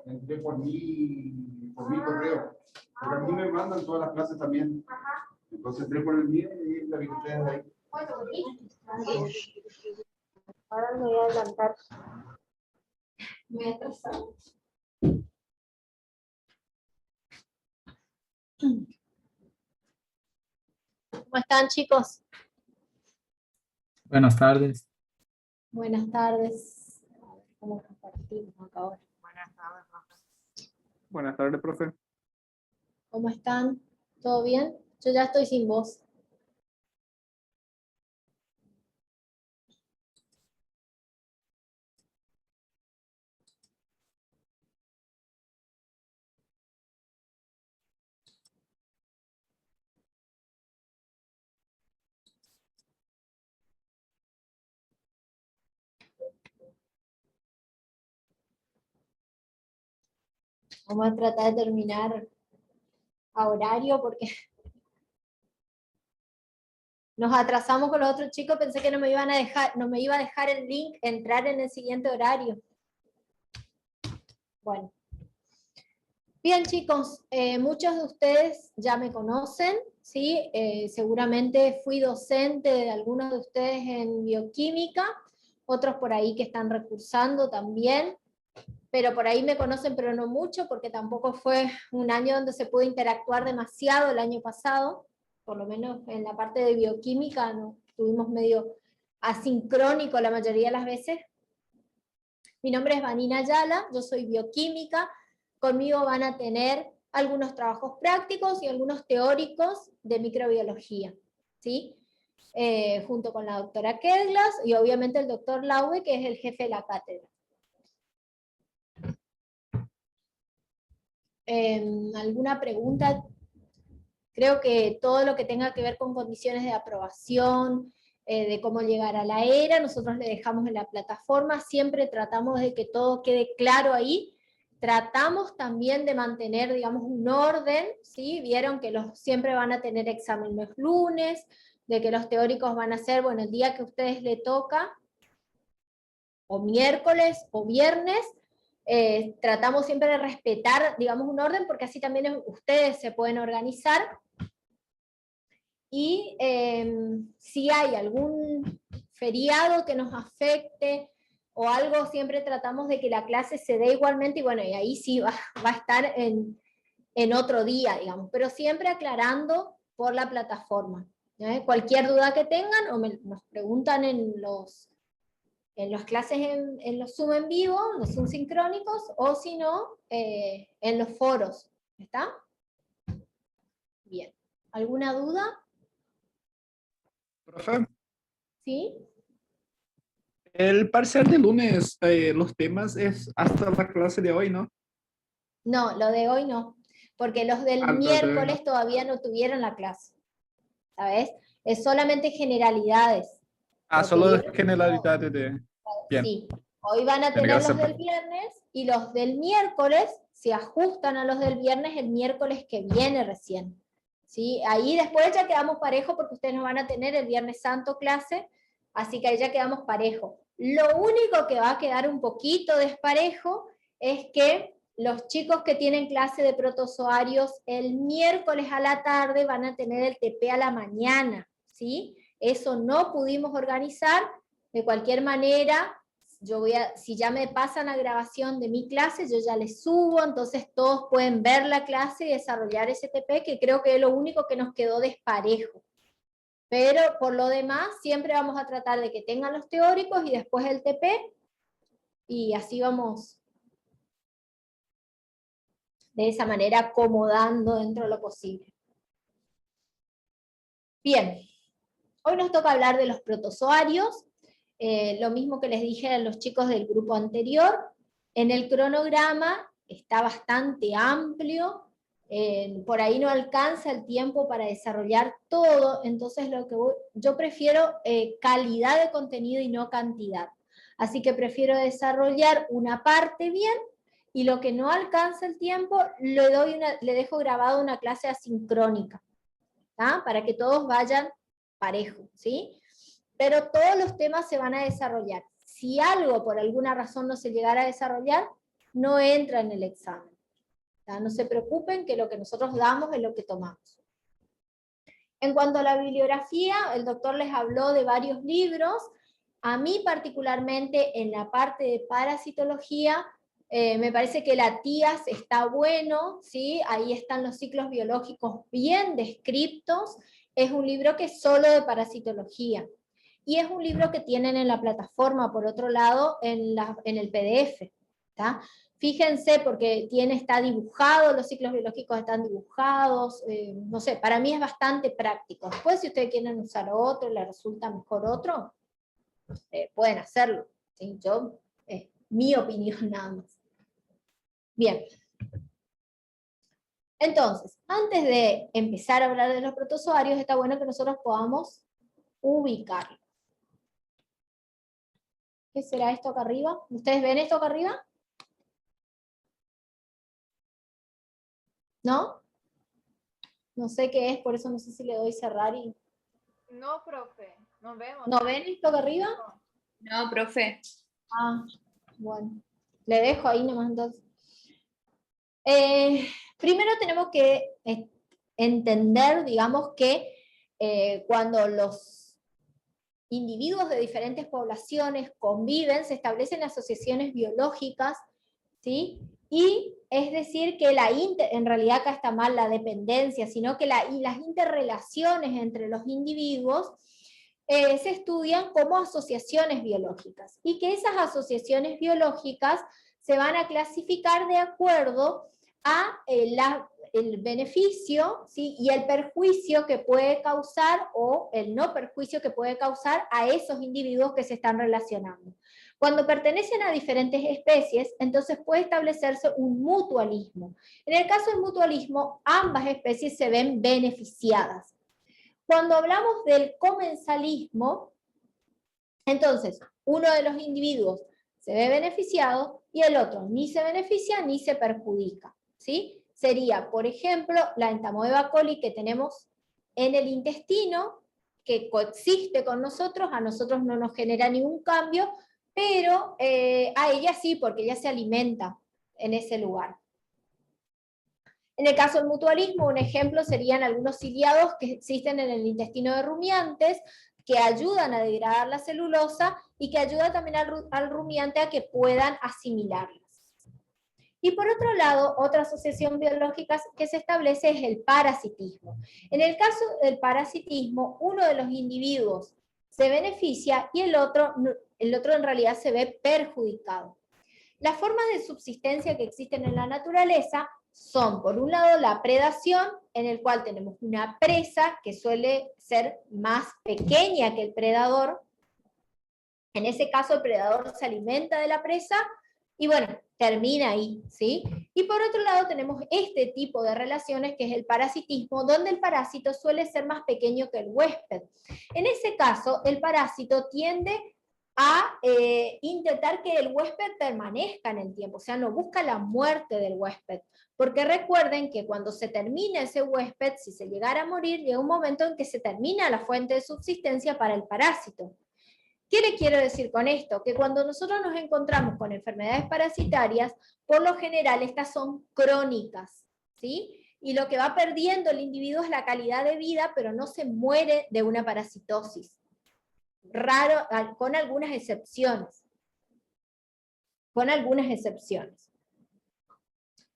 Entré por mi correo. Pero a mí me mandan todas las clases también. Entonces entré por el mío y la vi ustedes ahí. Ahora me voy a adelantar. Me he atrasado. ¿Cómo están, chicos? Buenas tardes. Buenas tardes. A ver cómo compartimos acá ahora. Buenas tardes, profe. ¿Cómo están? ¿Todo bien? Yo ya estoy sin voz. Vamos a tratar de terminar a horario porque nos atrasamos con los otros chicos, pensé que no me iban a dejar, no me iba a dejar el link entrar en el siguiente horario. Bueno. Bien, chicos, muchos de ustedes ya me conocen, ¿sí? Seguramente fui docente de algunos de ustedes en bioquímica, otros por ahí que están recursando también, pero por ahí me conocen, pero no mucho, porque tampoco fue un año donde se pudo interactuar demasiado el año pasado, por lo menos en la parte de bioquímica, ¿no? Estuvimos medio asincrónico la mayoría de las veces. Mi nombre es Vanina Ayala, yo soy bioquímica, conmigo van a tener algunos trabajos prácticos y algunos teóricos de microbiología, ¿sí? Junto con la doctora Kedglas y obviamente el doctor Laue, que es el jefe de la cátedra. ¿Alguna pregunta? Creo que todo lo que tenga que ver con condiciones de aprobación, de cómo llegar a la ERA, nosotros le dejamos en la plataforma, siempre tratamos de que todo quede claro ahí, tratamos también de mantener, digamos, un orden, ¿sí? Vieron que siempre van a tener examen los lunes, de que los teóricos van a ser, bueno, el día que a ustedes les toca, o miércoles o viernes, tratamos siempre de respetar, digamos, un orden, porque así también ustedes se pueden organizar. Y si hay algún feriado que nos afecte o algo, siempre tratamos de que la clase se dé igualmente, y bueno, y ahí sí va a estar en otro día, digamos, pero siempre aclarando por la plataforma. Cualquier duda que tengan, o nos preguntan en las clases en los Zoom en vivo, los Zoom sincrónicos, o si no, en los foros. ¿Está? Bien. ¿Alguna duda? Profe, ¿Sí? el parcial de lunes, los temas es hasta la clase de hoy, ¿no? No, lo de hoy no, porque los del Ah, los de hoy miércoles todavía no tuvieron la clase, ¿sabes? Es solamente generalidades. Ah, Lo que solo vieron- generalidades de... Bien, Sí, hoy van a tenía tener que los del hacer- viernes, y los del miércoles se ajustan a los del viernes el miércoles que viene recién. ¿Sí? Ahí después ya quedamos parejo, porque ustedes no van a tener el Viernes Santo clase, así que ahí ya quedamos parejo. Lo único que va a quedar un poquito desparejo es que los chicos que tienen clase de protozoarios el miércoles a la tarde van a tener el TP a la mañana, ¿sí? Eso no pudimos organizar. De cualquier manera, si ya me pasan la grabación de mi clase, yo ya les subo, entonces todos pueden ver la clase y desarrollar ese TP, que creo que es lo único que nos quedó desparejo. Pero por lo demás, siempre vamos a tratar de que tengan los teóricos y después el TP, y así vamos de esa manera acomodando dentro de lo posible. Bien, hoy nos toca hablar de los protozoarios, lo mismo que les dije a los chicos del grupo anterior. En el cronograma está bastante amplio, por ahí no alcanza el tiempo para desarrollar todo, entonces yo prefiero calidad de contenido y no cantidad. Así que prefiero desarrollar una parte bien, y lo que no alcanza el tiempo, le dejo grabado una clase asincrónica, ¿tá? Para que todos vayan parejo, ¿sí? Pero todos los temas se van a desarrollar. si algo por alguna razón no se llegara a desarrollar, no entra en el examen. No se preocupen que lo que nosotros damos es lo que tomamos. En cuanto a la bibliografía, el doctor les habló de varios libros. A mí particularmente en la parte de parasitología, me parece que la TIAS está bueno, ¿sí? Ahí están los ciclos biológicos bien descritos. Es un libro que es solo de parasitología. Y es un libro que tienen en la plataforma, por otro lado, en el PDF. ¿Tá? Fíjense, porque está dibujado, los ciclos biológicos están dibujados, no sé, para mí es bastante práctico. Después, si ustedes quieren usar otro, les resulta mejor otro, pueden hacerlo. ¿Sí? Yo, mi opinión nada más. Bien. Entonces, antes de empezar a hablar de los protozoarios, está bueno que nosotros podamos ubicarlos. ¿Qué será esto acá arriba? ¿Ustedes ven esto acá arriba? ¿No? No sé qué es, por eso no sé si le doy cerrar y... No, profe, no vemos. ¿No ven esto acá arriba? No, profe. Ah, bueno. Le dejo ahí nomás entonces. Primero tenemos que entender, digamos, que cuando los individuos de diferentes poblaciones conviven, se establecen asociaciones biológicas, ¿sí? Y es decir que en realidad acá está mal la dependencia, sino que las interrelaciones entre los individuos se estudian como asociaciones biológicas, y que esas asociaciones biológicas se van a clasificar de acuerdo a el beneficio, ¿sí? Y el perjuicio que puede causar, o el no perjuicio que puede causar a esos individuos que se están relacionando. Cuando pertenecen a diferentes especies, entonces puede establecerse un mutualismo. En el caso del mutualismo, ambas especies se ven beneficiadas. Cuando hablamos del comensalismo, entonces uno de los individuos se ve beneficiado y el otro ni se beneficia ni se perjudica, ¿sí? Sería, por ejemplo, la Entamoeba coli que tenemos en el intestino, que coexiste con nosotros, a nosotros no nos genera ningún cambio, pero a ella sí, porque ella se alimenta en ese lugar. En el caso del mutualismo, un ejemplo serían algunos ciliados que existen en el intestino de rumiantes, que ayudan a degradar la celulosa y que ayudan también al rumiante a que puedan asimilarlas. Y por otro lado, otra asociación biológica que se establece es el parasitismo. En el caso del parasitismo, uno de los individuos se beneficia y el otro en realidad se ve perjudicado. Las formas de subsistencia que existen en la naturaleza son, por un lado, la predación, en el cual tenemos una presa que suele ser más pequeña que el predador. En ese caso, el predador se alimenta de la presa y bueno, termina ahí, ¿sí? Y por otro lado tenemos este tipo de relaciones que es el parasitismo, donde el parásito suele ser más pequeño que el huésped. En ese caso, el parásito tiende a intentar que el huésped permanezca en el tiempo, o sea, no busca la muerte del huésped, porque recuerden que cuando se termina ese huésped, si se llegara a morir, llega un momento en que se termina la fuente de subsistencia para el parásito. ¿Qué le quiero decir con esto? Que cuando nosotros nos encontramos con enfermedades parasitarias, por lo general estas son crónicas, ¿sí? Y lo que va perdiendo el individuo es la calidad de vida, pero no se muere de una parasitosis. Raro, con algunas excepciones. Con algunas excepciones.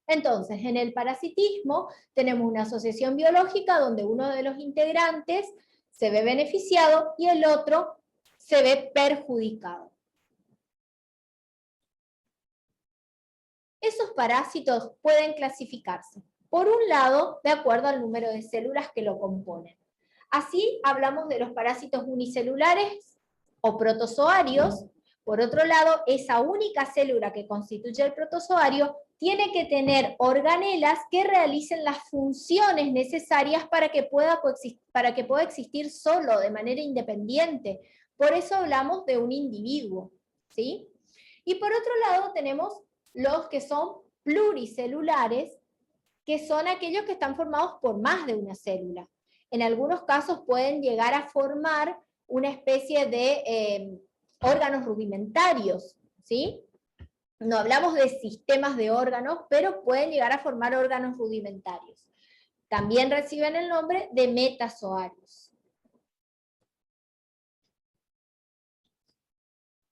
Entonces, en el parasitismo tenemos una asociación biológica donde uno de los integrantes se ve beneficiado y el otro se ve perjudicado. Esos parásitos pueden clasificarse, por un lado, de acuerdo al número de células que lo componen. Así hablamos de los parásitos unicelulares o protozoarios. Por otro lado, esa única célula que constituye el protozoario tiene que tener organelas que realicen las funciones necesarias para que pueda existir solo, de manera independiente. Por eso hablamos de un individuo, ¿sí? Y por otro lado tenemos los que son pluricelulares, que son aquellos que están formados por más de una célula. En algunos casos pueden llegar a formar una especie de órganos rudimentarios, ¿sí? No hablamos de sistemas de órganos, pero pueden llegar a formar órganos rudimentarios. También reciben el nombre de metazoarios.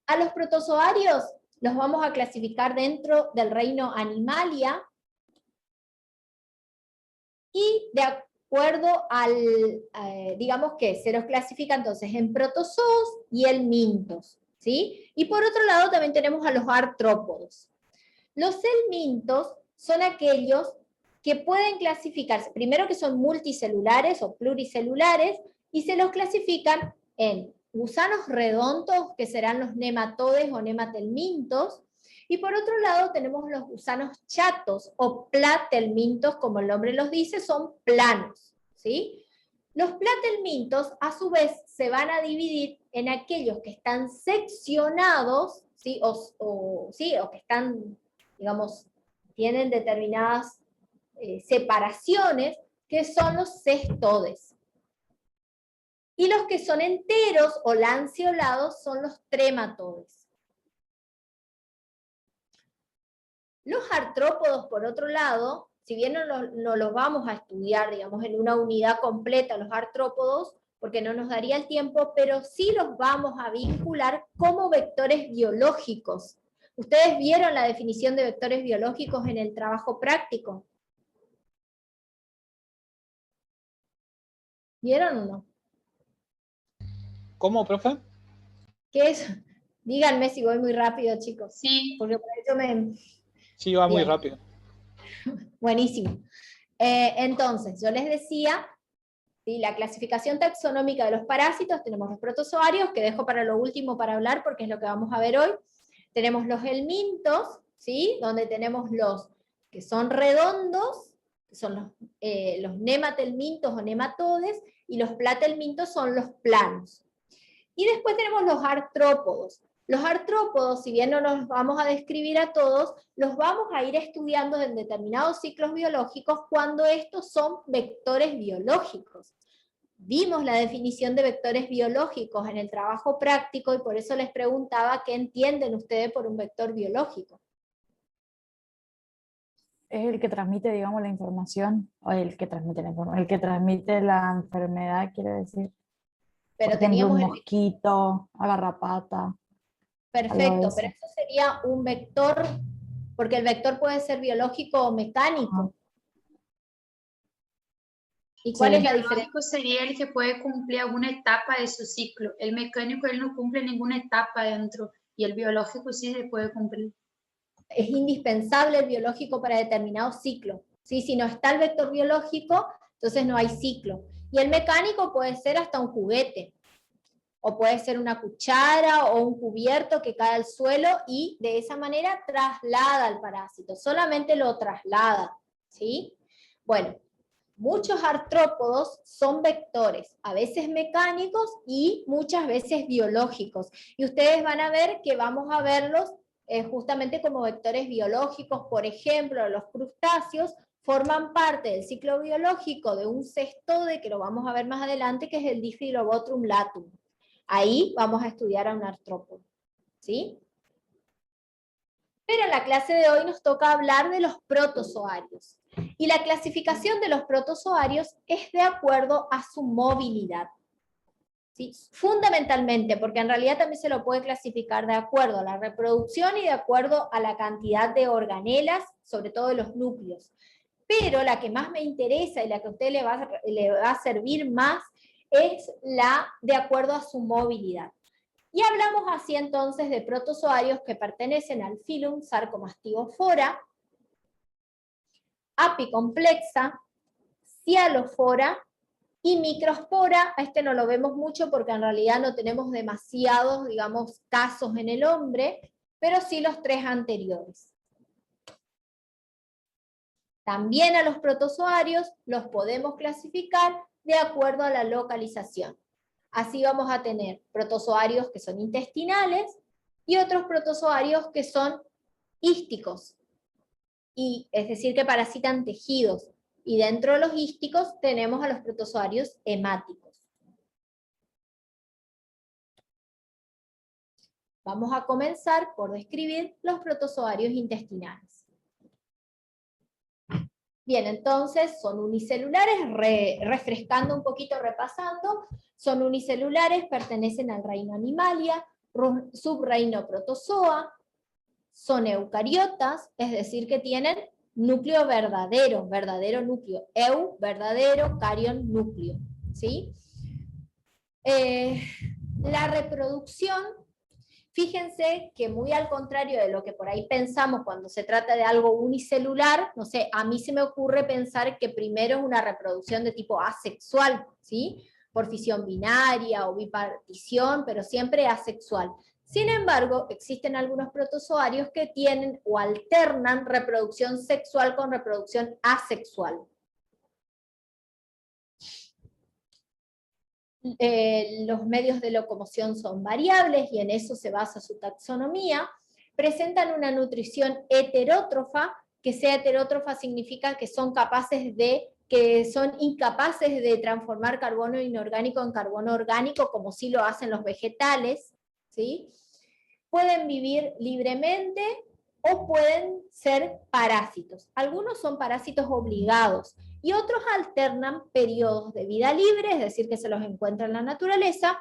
A los protozoarios los vamos a clasificar dentro del reino Animalia, y de acuerdo al, digamos que se los clasifica entonces en protozoos y helmintos, ¿sí? Y por otro lado también tenemos a los artrópodos. Los helmintos son aquellos que pueden clasificarse, primero que son multicelulares o pluricelulares, y se los clasifican en gusanos redondos, que serán los nematodes o nematelmintos, y por otro lado tenemos los gusanos chatos o platelmintos, como el nombre los dice, son planos, ¿sí? Los platelmintos a su vez se van a dividir en aquellos que están seccionados, ¿sí? O que están, digamos, tienen determinadas separaciones, que son los cestodes. Y los que son enteros o lanceolados son los trematodes. Los artrópodos, por otro lado, si bien no los vamos a estudiar, digamos, en una unidad completa, los artrópodos, porque no nos daría el tiempo, pero sí los vamos a vincular como vectores biológicos. ¿Ustedes vieron la definición de vectores biológicos en el trabajo práctico? ¿Vieron o no? ¿Cómo, profe? ¿Qué es? Díganme si voy muy rápido, chicos. Sí. Porque por eso me... Sí, va muy Bien. rápido. Buenísimo. Entonces, yo les decía, ¿sí? La clasificación taxonómica de los parásitos, tenemos los protozoarios, que dejo para lo último para hablar, porque es lo que vamos a ver hoy. Tenemos los helmintos, ¿sí? Donde tenemos los que son redondos, que son los nematelmintos o nematodes, y los platelmintos son los planos. Y después tenemos los artrópodos. Los artrópodos, si bien no los vamos a describir a todos, los vamos a ir estudiando en determinados ciclos biológicos cuando estos son vectores biológicos. Vimos la definición de vectores biológicos en el trabajo práctico y por eso les preguntaba qué entienden ustedes por un vector biológico. Es el que transmite, digamos, la información, o el que transmite la información, el que transmite la enfermedad, quiere decir. Pero Por ejemplo, teníamos un el... mosquito, a garrapata. Perfecto, eso. pero eso sería un vector, porque el vector puede ser biológico o mecánico. ¿Y cuál Sí. es la El diferencia? biológico sería el que puede cumplir alguna etapa de su ciclo. El mecánico, él no cumple ninguna etapa dentro. Y el biológico sí se puede cumplir. Es indispensable el biológico para determinado ciclo. ¿Sí? Si no está el vector biológico, entonces no hay ciclo. Y el mecánico puede ser hasta un juguete, o puede ser una cuchara o un cubierto que cae al suelo y de esa manera traslada al parásito, solamente lo traslada, ¿sí? Bueno, muchos artrópodos son vectores, a veces mecánicos y muchas veces biológicos. Y ustedes van a ver que vamos a verlos justamente como vectores biológicos. Por ejemplo, los crustáceos forman parte del ciclo biológico de un cestode, que lo vamos a ver más adelante, que es el Diphyllobotrum latum. Ahí vamos a estudiar a un artrópodo, ¿sí? Pero en la clase de hoy nos toca hablar de los protozoarios. Y la clasificación de los protozoarios es de acuerdo a su movilidad, ¿sí? Fundamentalmente, porque en realidad también se lo puede clasificar de acuerdo a la reproducción y de acuerdo a la cantidad de organelas, sobre todo de los núcleos. Pero la que más me interesa y la que a usted le va a servir más es la de acuerdo a su movilidad. Y hablamos así entonces de protozoarios que pertenecen al filum Sarcomastigophora, Apicomplexa, Cialophora y Microspora. A este no lo vemos mucho porque en realidad no tenemos demasiados, digamos, casos en el hombre, pero sí los tres anteriores. También a los protozoarios los podemos clasificar de acuerdo a la localización. Así vamos a tener protozoarios que son intestinales y otros protozoarios que son hísticos, y es decir, que parasitan tejidos. Y dentro de los hísticos tenemos a los protozoarios hemáticos. Vamos a comenzar por describir los protozoarios intestinales. Bien, entonces son unicelulares, refrescando un poquito, repasando, son unicelulares, pertenecen al reino Animalia, subreino Protozoa, son eucariotas, es decir, que tienen núcleo verdadero, verdadero núcleo, verdadero, carion, núcleo, ¿sí? La reproducción, fíjense que muy al contrario de lo que por ahí pensamos cuando se trata de algo unicelular, no sé, a mí se me ocurre pensar que primero es una reproducción de tipo asexual, ¿sí? Por fisión binaria o bipartición, pero siempre asexual. Sin embargo, existen algunos protozoarios que tienen o alternan reproducción sexual con reproducción asexual. Los medios de locomoción son variables y en eso se basa su taxonomía. Presentan una nutrición heterótrofa, que sea heterótrofa significa que son incapaces de transformar carbono inorgánico en carbono orgánico, como sí lo hacen los vegetales, ¿sí? Pueden vivir libremente o pueden ser parásitos. Algunos son parásitos obligados y otros alternan periodos de vida libre, es decir, que se los encuentra en la naturaleza,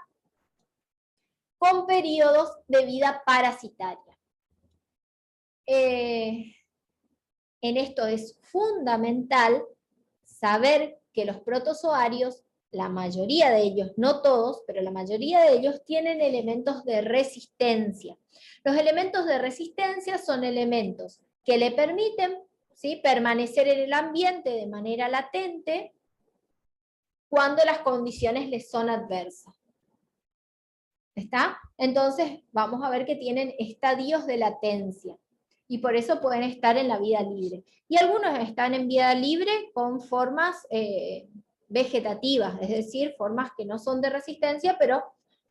con periodos de vida parasitaria. En esto es fundamental saber que los protozoarios, la mayoría de ellos, no todos, pero la mayoría de ellos tienen elementos de resistencia. Los elementos de resistencia son elementos que le permiten, ¿sí?, permanecer en el ambiente de manera latente cuando las condiciones les son adversas. ¿Está? Entonces vamos a ver que tienen estadios de latencia y por eso pueden estar en la vida libre. Y algunos están en vida libre con formas vegetativas, es decir, formas que no son de resistencia, pero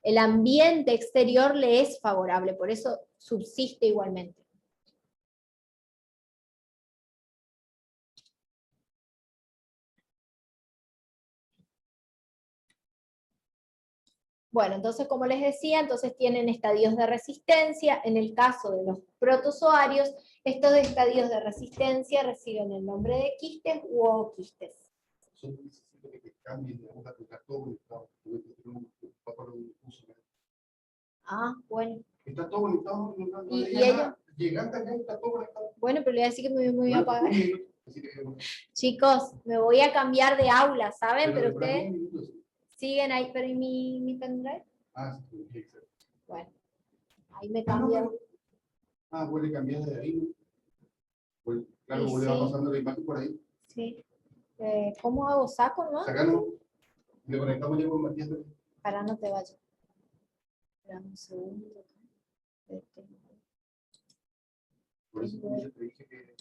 el ambiente exterior le es favorable, por eso subsiste igualmente. Bueno, entonces como les decía, entonces tienen estadios de resistencia. En el caso de los protozoarios, estos estadios de resistencia reciben el nombre de quistes u ooquistes. Son necesito que cambien de boca, que está todo conectado. Ah, bueno. Está todo conectado. ¿Y ellos? Llegando acá está todo conectado. Bueno, pero le voy a decir que me voy a apagar. Así que, Chicos, me voy a cambiar de aula, ¿saben? Pero demora ustedes 2 minutos. siguen ahí, pero ¿y mi pendrive? Ah, sí, exacto. Bueno, ahí me cambio. Puede cambiar de ahí, ¿no? Pues, claro, Y le va sí. pasando la imagen por ahí. Sí. ¿Cómo hago? ¿Saco, no? Sacarlo. Le conectamos ya con Matías. Para no te vayas. Espera un segundo. Por eso te dije que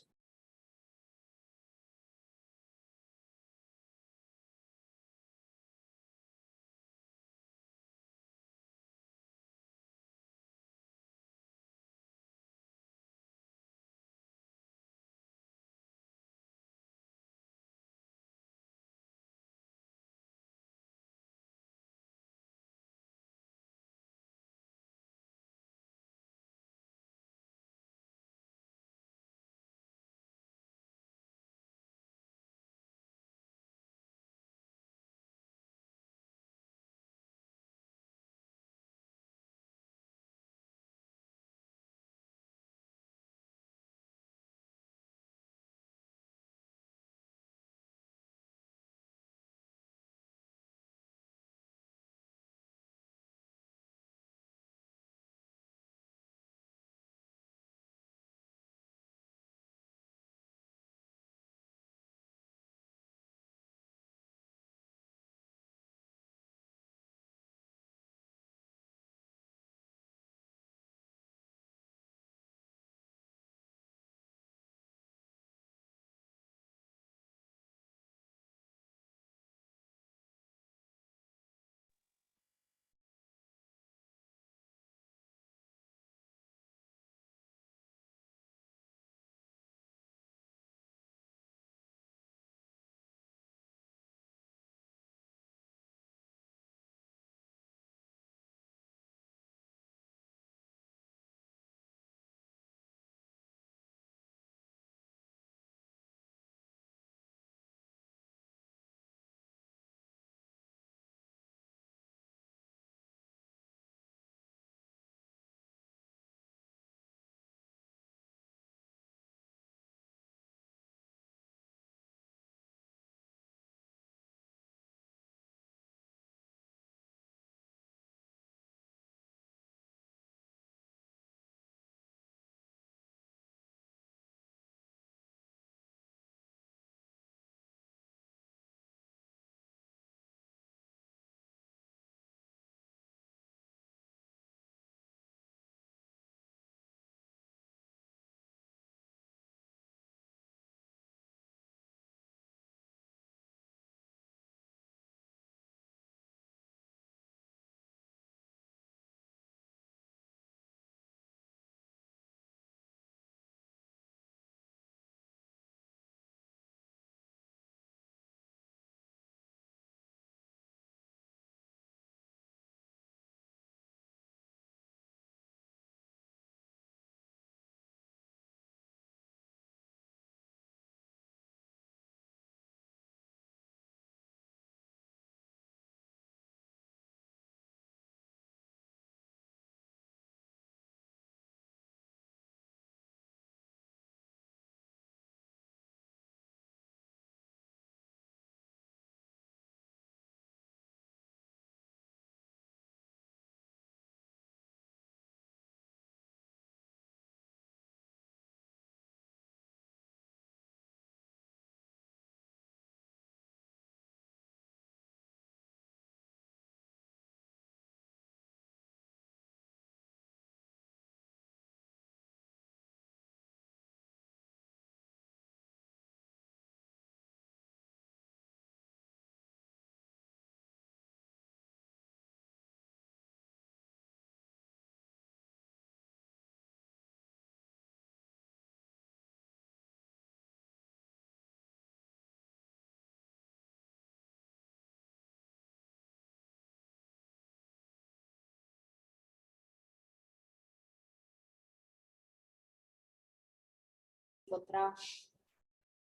encontraba.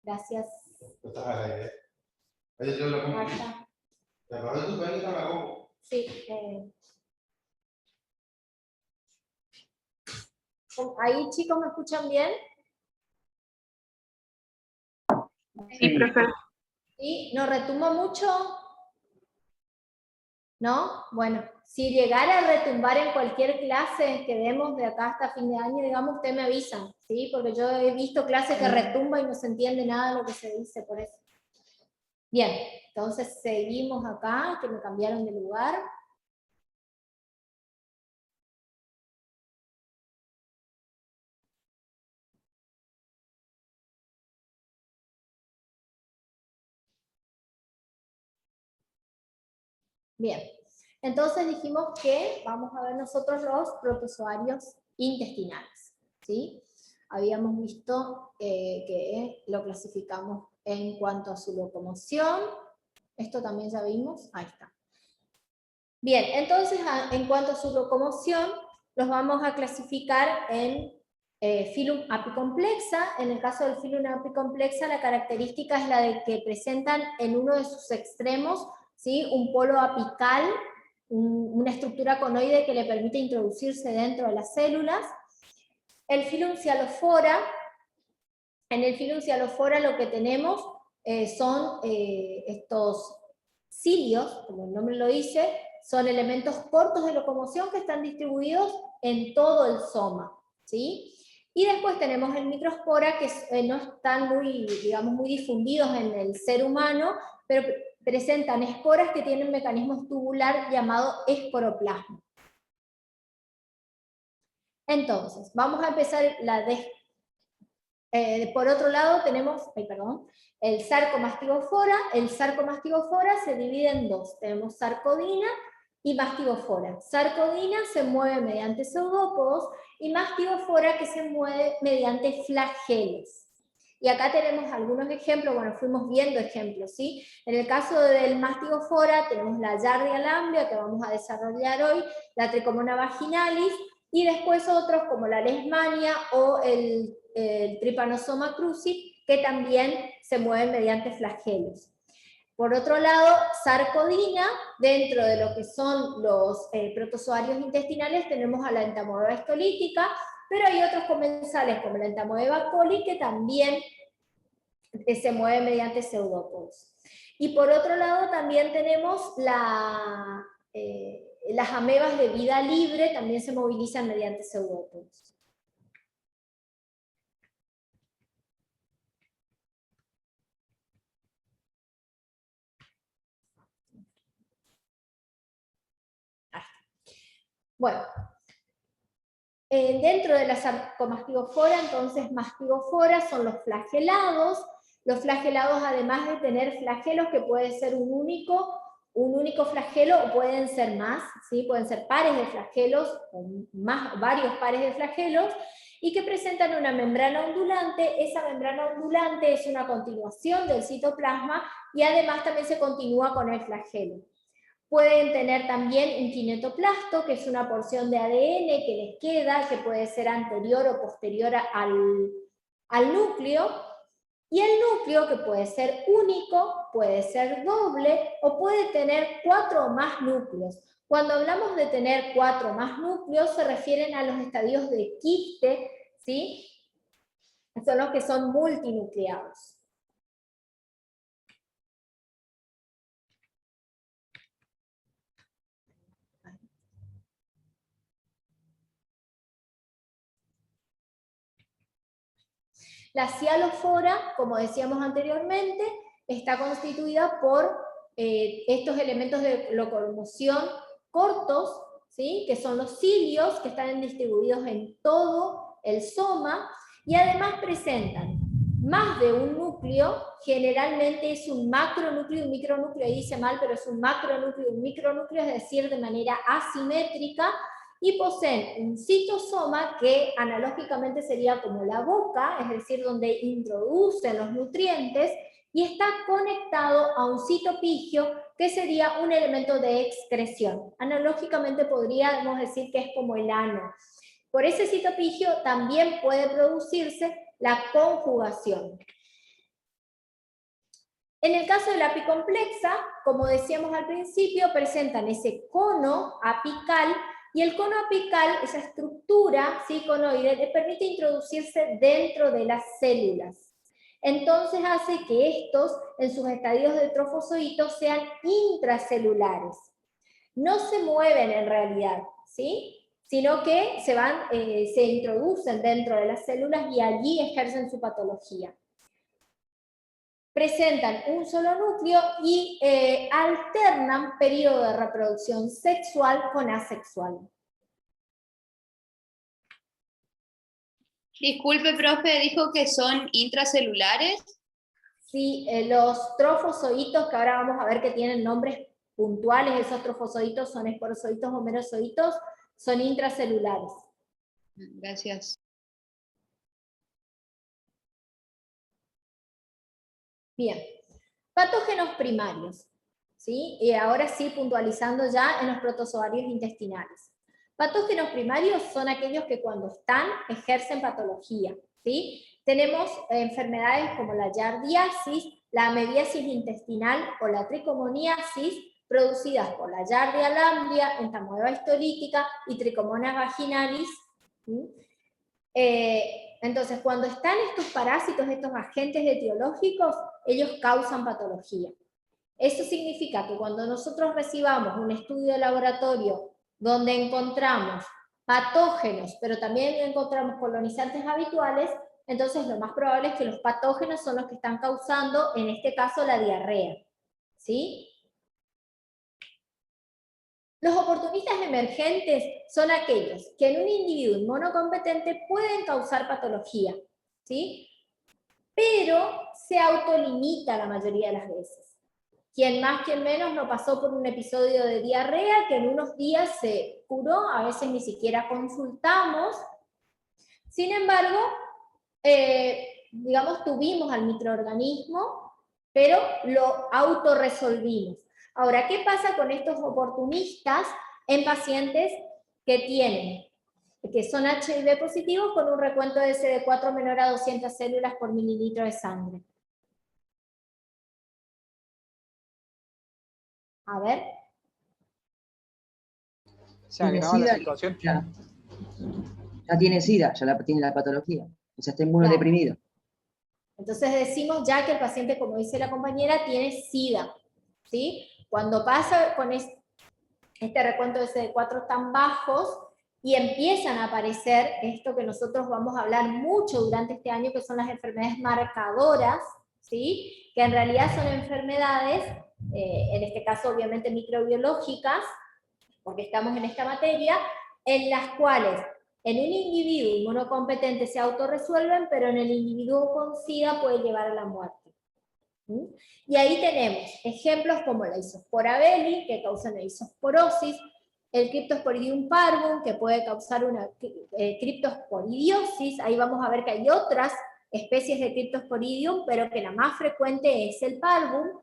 Gracias, Oye, yo lo compro. Marta. ¿Te acuerdas de tu peli Tamagotchi? Sí. Ahí, chicos, ¿me escuchan bien? Sí, profe. ¿Sí? ¿No retumba mucho? ¿No? Bueno, si llegara a retumbar en cualquier clase que demos de acá hasta fin de año, digamos, usted me avisan, ¿sí? Porque yo he visto clases que retumba y no se entiende nada de lo que se dice, por eso. Bien, entonces seguimos acá, que me cambiaron de lugar. Bien, entonces dijimos que vamos a ver nosotros los protozoarios intestinales, ¿sí? Habíamos visto que lo clasificamos en cuanto a su locomoción. Esto también ya vimos, ahí está. Bien, entonces en cuanto a su locomoción, los vamos a clasificar en Phylum Apicomplexa. En el caso del Phylum Apicomplexa, la característica es la de que presentan en uno de sus extremos, ¿sí?, un polo apical, una estructura conoide que le permite introducirse dentro de las células. El Phylum Cyalophora, en el Phylum Cyalophora lo que tenemos son estos cilios, como el nombre lo dice, son elementos cortos de locomoción que están distribuidos en todo el soma, ¿sí? Y después tenemos el microspora, que no están muy, digamos, muy difundidos en el ser humano, pero presentan esporas que tienen un mecanismo tubular llamado esporoplasma. Entonces, vamos a empezar por otro lado tenemos, el sarcomastigofora. El sarcomastigofora se divide en dos. Tenemos sarcodina y mastigofora. Sarcodina se mueve mediante pseudópodos y mastigofora que se mueve mediante flagelos. Y acá tenemos algunos ejemplos, bueno, fuimos viendo ejemplos, ¿sí? En el caso del mastigofora tenemos la Giardia lamblia, que vamos a desarrollar hoy, la Trichomona vaginalis, y después otros como la Leishmania o el Trypanosoma cruzi, que también se mueven mediante flagelos. Por otro lado, sarcodina, dentro de lo que son los protozoarios intestinales, tenemos a la Entamoeba histolítica, pero hay otros comensales como la Entamoeba coli que también se mueve mediante pseudópodos. Y por otro lado también tenemos las amebas de vida libre, también se movilizan mediante pseudópodos. Bueno, dentro de la sarcomastigofora, entonces mastigofora son los flagelados. Los flagelados, además de tener flagelos, que puede ser un único flagelo o pueden ser más, ¿sí? Pueden ser pares de flagelos o varios pares de flagelos, y que presentan una membrana ondulante. Esa membrana ondulante es una continuación del citoplasma y además también se continúa con el flagelo. Pueden tener también un kinetoplasto, que es una porción de ADN que les queda, que puede ser anterior o posterior al núcleo, y el núcleo, que puede ser único, puede ser doble, o puede tener 4 o más núcleos. Cuando hablamos de tener 4 o más núcleos, se refieren a los estadios de quiste, ¿sí? Son los que son multinucleados. La cialofora, como decíamos anteriormente, está constituida por estos elementos de locomoción cortos, ¿sí?, que son los cilios, que están distribuidos en todo el soma, y además presentan más de un núcleo. Generalmente es un macronúcleo y un micronúcleo, ahí dice mal, pero es un macronúcleo y un micronúcleo, es decir, de manera asimétrica, y poseen un citosoma que analógicamente sería como la boca, es decir, donde introducen los nutrientes, y está conectado a un citopigio, que sería un elemento de excreción. Analógicamente podríamos decir que es como el ano. Por ese citopigio también puede producirse la conjugación. En el caso de la apicomplexa, como decíamos al principio, presentan ese cono apical, y el cono apical, esa estructura, ¿sí?, conoide, le permite introducirse dentro de las células. Entonces hace que estos, en sus estadios de trofozoitos, sean intracelulares. No se mueven en realidad, ¿sí?, sino que se introducen dentro de las células y allí ejercen su patología. Presentan un solo núcleo y alternan periodo de reproducción sexual con asexual. Disculpe, profe, dijo que son intracelulares. Sí, los trofozoitos, que ahora vamos a ver que tienen nombres puntuales, esos trofozoitos son esporozoitos o merozoitos, son intracelulares. Gracias. Bien, patógenos primarios, ¿sí? Y ahora sí, puntualizando ya en los protozoarios intestinales. Patógenos primarios son aquellos que cuando están ejercen patología, ¿sí? Tenemos enfermedades como la yardiasis, la amebiasis intestinal o la tricomoniasis, producidas por la Yardia lamblia, entamoeba histolítica y Trichomonas vaginalis. ¿Sí? Entonces, cuando están estos parásitos, estos agentes etiológicos, ellos causan patología. Eso significa que cuando nosotros recibamos un estudio de laboratorio donde encontramos patógenos, pero también encontramos colonizantes habituales, entonces lo más probable es que los patógenos son los que están causando, en este caso, la diarrea. ¿Sí? Los oportunistas emergentes son aquellos que en un individuo inmunocompetente pueden causar patología, ¿sí?, pero se autolimita la mayoría de las veces. Quien más, quien menos no pasó por un episodio de diarrea que en unos días se curó, a veces ni siquiera consultamos. Sin embargo, digamos, tuvimos al microorganismo, pero lo autorresolvimos. Ahora, ¿qué pasa con estos oportunistas en pacientes que son HIV positivos con un recuento de CD4 menor a 200 células por mililitro de sangre? A ver. Se agrava la situación. Ya tiene SIDA, tiene la patología, o sea, está inmunodeprimido. Entonces decimos ya que el paciente, como dice la compañera, tiene SIDA, ¿sí? Cuando pasa con este recuento de CD4 tan bajos y empiezan a aparecer esto que nosotros vamos a hablar mucho durante este año, que son las enfermedades marcadoras, ¿sí?, que en realidad son enfermedades, en este caso obviamente microbiológicas, porque estamos en esta materia, en las cuales en un individuo inmunocompetente se autorresuelven, pero en el individuo con SIDA puede llevar a la muerte. ¿Sí? Y ahí tenemos ejemplos como la Isospora belli, que causa una isosporosis, el Cryptosporidium parvum, que puede causar una criptosporidiosis. Ahí vamos a ver que hay otras especies de Cryptosporidium, pero que la más frecuente es el parvum.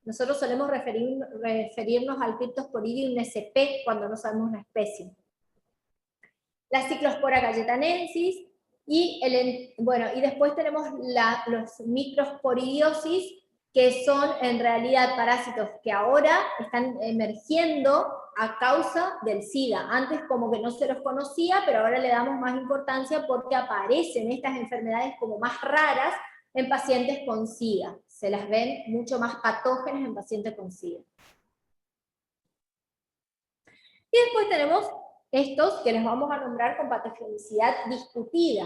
Nosotros solemos referirnos al Cryptosporidium sp cuando no sabemos una especie. La Cyclospora galletanensis, y después tenemos los microsporidiosis, que son en realidad parásitos que ahora están emergiendo a causa del SIDA. Antes como que no se los conocía, pero ahora le damos más importancia porque aparecen estas enfermedades como más raras en pacientes con SIDA. Se las ven mucho más patógenas en pacientes con SIDA. Y después tenemos estos que les vamos a nombrar con patogenicidad discutida.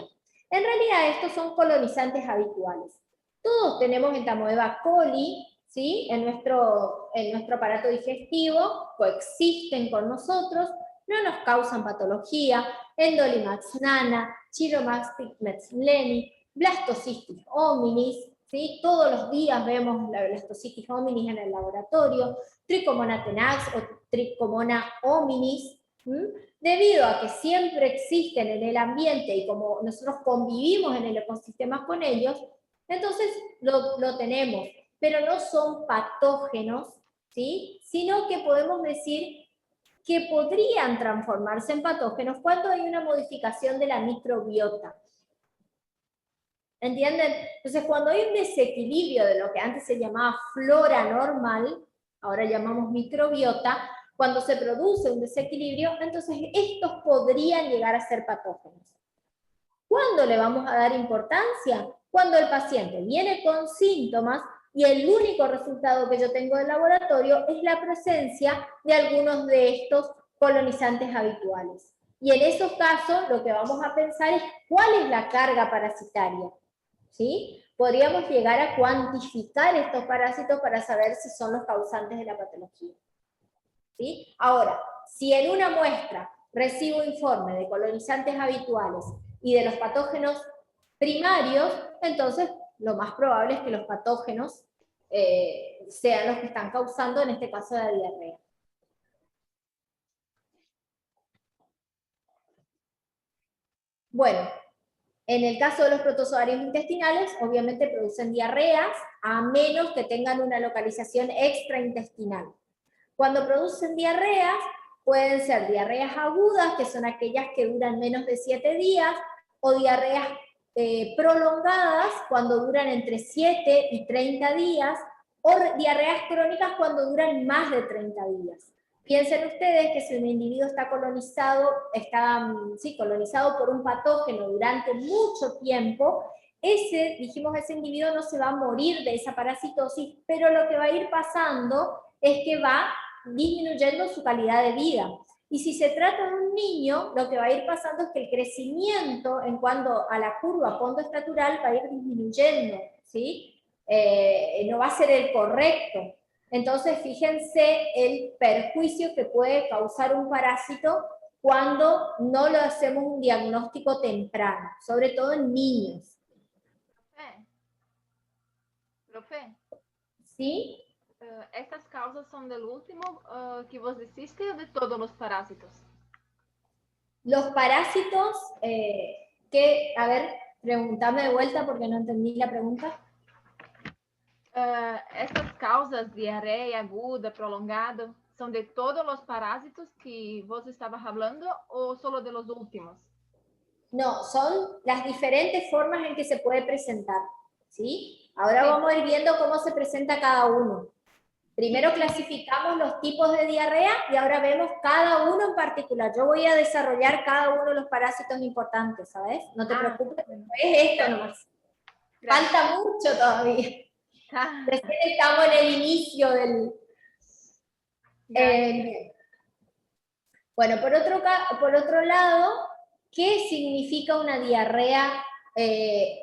En realidad estos son colonizantes habituales. Todos tenemos entamoeba coli, ¿sí?, en nuestro aparato digestivo, coexisten con nosotros, no nos causan patología. Endolimax nana, Chiromax pigments-leni, Blastocystis hominis, ¿sí?, todos los días vemos la Blastocystis hominis en el laboratorio, Trichomona tenax o Trichomona hominis, debido a que siempre existen en el ambiente y como nosotros convivimos en el ecosistema con ellos, entonces lo tenemos, pero no son patógenos, ¿sí?, sino que podemos decir que podrían transformarse en patógenos cuando hay una modificación de la microbiota. ¿Entienden? Entonces, cuando hay un desequilibrio de lo que antes se llamaba flora normal, ahora llamamos microbiota, cuando se produce un desequilibrio, entonces estos podrían llegar a ser patógenos. ¿Cuándo le vamos a dar importancia? Cuando el paciente viene con síntomas y el único resultado que yo tengo del laboratorio es la presencia de algunos de estos colonizantes habituales. Y en esos casos lo que vamos a pensar es cuál es la carga parasitaria. ¿Sí? Podríamos llegar a cuantificar estos parásitos para saber si son los causantes de la patología. ¿Sí? Ahora, si en una muestra recibo informe de colonizantes habituales y de los patógenos primarios, entonces lo más probable es que los patógenos sean los que están causando, en este caso, la diarrea. Bueno, en el caso de los protozoarios intestinales, obviamente producen diarreas, a menos que tengan una localización extraintestinal. Cuando producen diarreas, pueden ser diarreas agudas, que son aquellas que duran menos de 7 días, o diarreas prolongadas, cuando duran entre 7 y 30 días, o diarreas crónicas cuando duran más de 30 días. Piensen ustedes que si un individuo está colonizado por un patógeno durante mucho tiempo, ese individuo no se va a morir de esa parasitosis, pero lo que va a ir pasando es que va disminuyendo su calidad de vida. Y si se trata de un niño, lo que va a ir pasando es que el crecimiento en cuanto a la curva pontoestatural va a ir disminuyendo, ¿sí? No va a ser el correcto. Entonces, fíjense el perjuicio que puede causar un parásito cuando no le hacemos un diagnóstico temprano, sobre todo en niños. Profe, ¿Sí? ¿estas causas son del último que vos dijiste o de todos los parásitos? Los parásitos, a ver, preguntame de vuelta porque no entendí la pregunta. Estas causas, diarrea aguda, prolongada, ¿son de todos los parásitos que vos estabas hablando o solo de los últimos? No, son las diferentes formas en que se puede presentar, ¿sí? Ahora vamos a ir viendo cómo se presenta cada uno. Primero clasificamos los tipos de diarrea y ahora vemos cada uno en particular. Yo voy a desarrollar cada uno de los parásitos importantes, ¿sabes? No te preocupes, es esto nomás. Falta mucho todavía. Recién estamos en el inicio del... bueno, por otro lado, ¿qué significa una diarrea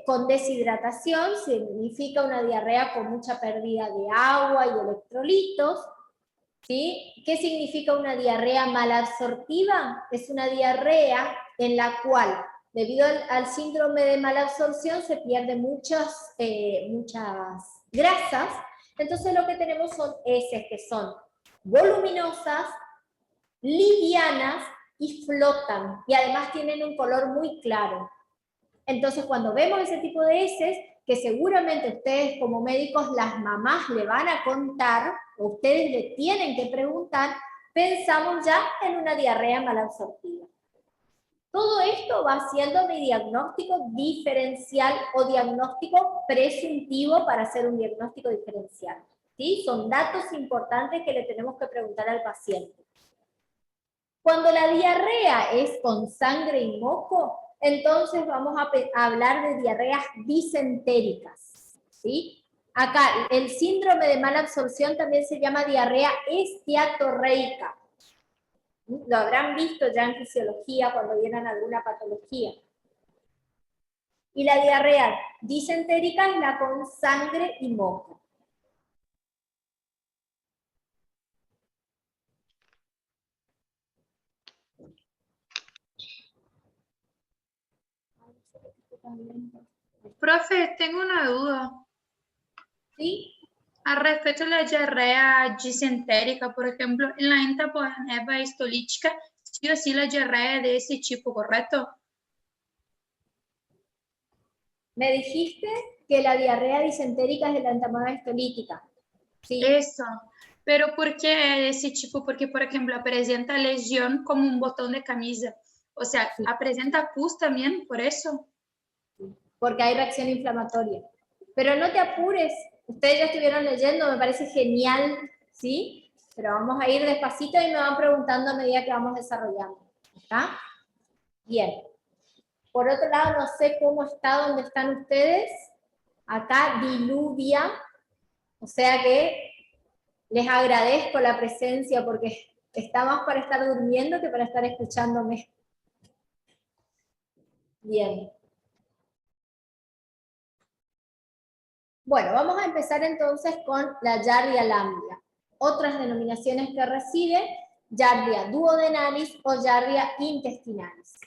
con deshidratación? Significa una diarrea con mucha pérdida de agua y electrolitos. ¿Sí? ¿Qué significa una diarrea malabsortiva? Es una diarrea en la cual, debido al síndrome de malabsorción, se pierden muchas grasas. Entonces lo que tenemos son heces que son voluminosas, livianas y flotan. Y además tienen un color muy claro. Entonces cuando vemos ese tipo de heces, que seguramente ustedes como médicos, las mamás le van a contar, o ustedes le tienen que preguntar, pensamos ya en una diarrea malabsortiva. Todo esto va siendo mi diagnóstico diferencial o diagnóstico presuntivo para hacer un diagnóstico diferencial. ¿Sí? Son datos importantes que le tenemos que preguntar al paciente. Cuando la diarrea es con sangre y moco, entonces vamos a hablar de diarreas disentéricas, ¿sí? Acá, el síndrome de mala absorción también se llama diarrea esteatorreica. Lo habrán visto ya en fisiología cuando vieran alguna patología. Y la diarrea disentérica es la con sangre y moco. Profe, tengo una duda. ¿Sí? A respecto de la diarrea disentérica, por ejemplo, en la entaponeba histolítica, sí o sí la diarrea de ese tipo, ¿correcto? Me dijiste que la diarrea disentérica es de la entaponeba histolítica. ¿Sí? Eso. Pero ¿por qué ese tipo? Porque, por ejemplo, presenta lesión como un botón de camisa. O sea, presenta pus también, por eso. Porque hay reacción inflamatoria. Pero no te apures, ustedes ya estuvieron leyendo, me parece genial, ¿sí? Pero vamos a ir despacito y me van preguntando a medida que vamos desarrollando. ¿Está? Bien. Por otro lado, no sé cómo está donde están ustedes. Acá diluvia, o sea que les agradezco la presencia porque está más para estar durmiendo que para estar escuchándome. Bien. Bueno, vamos a empezar entonces con la Giardia lamblia. Otras denominaciones que recibe, Giardia duodenalis o Giardia intestinalis.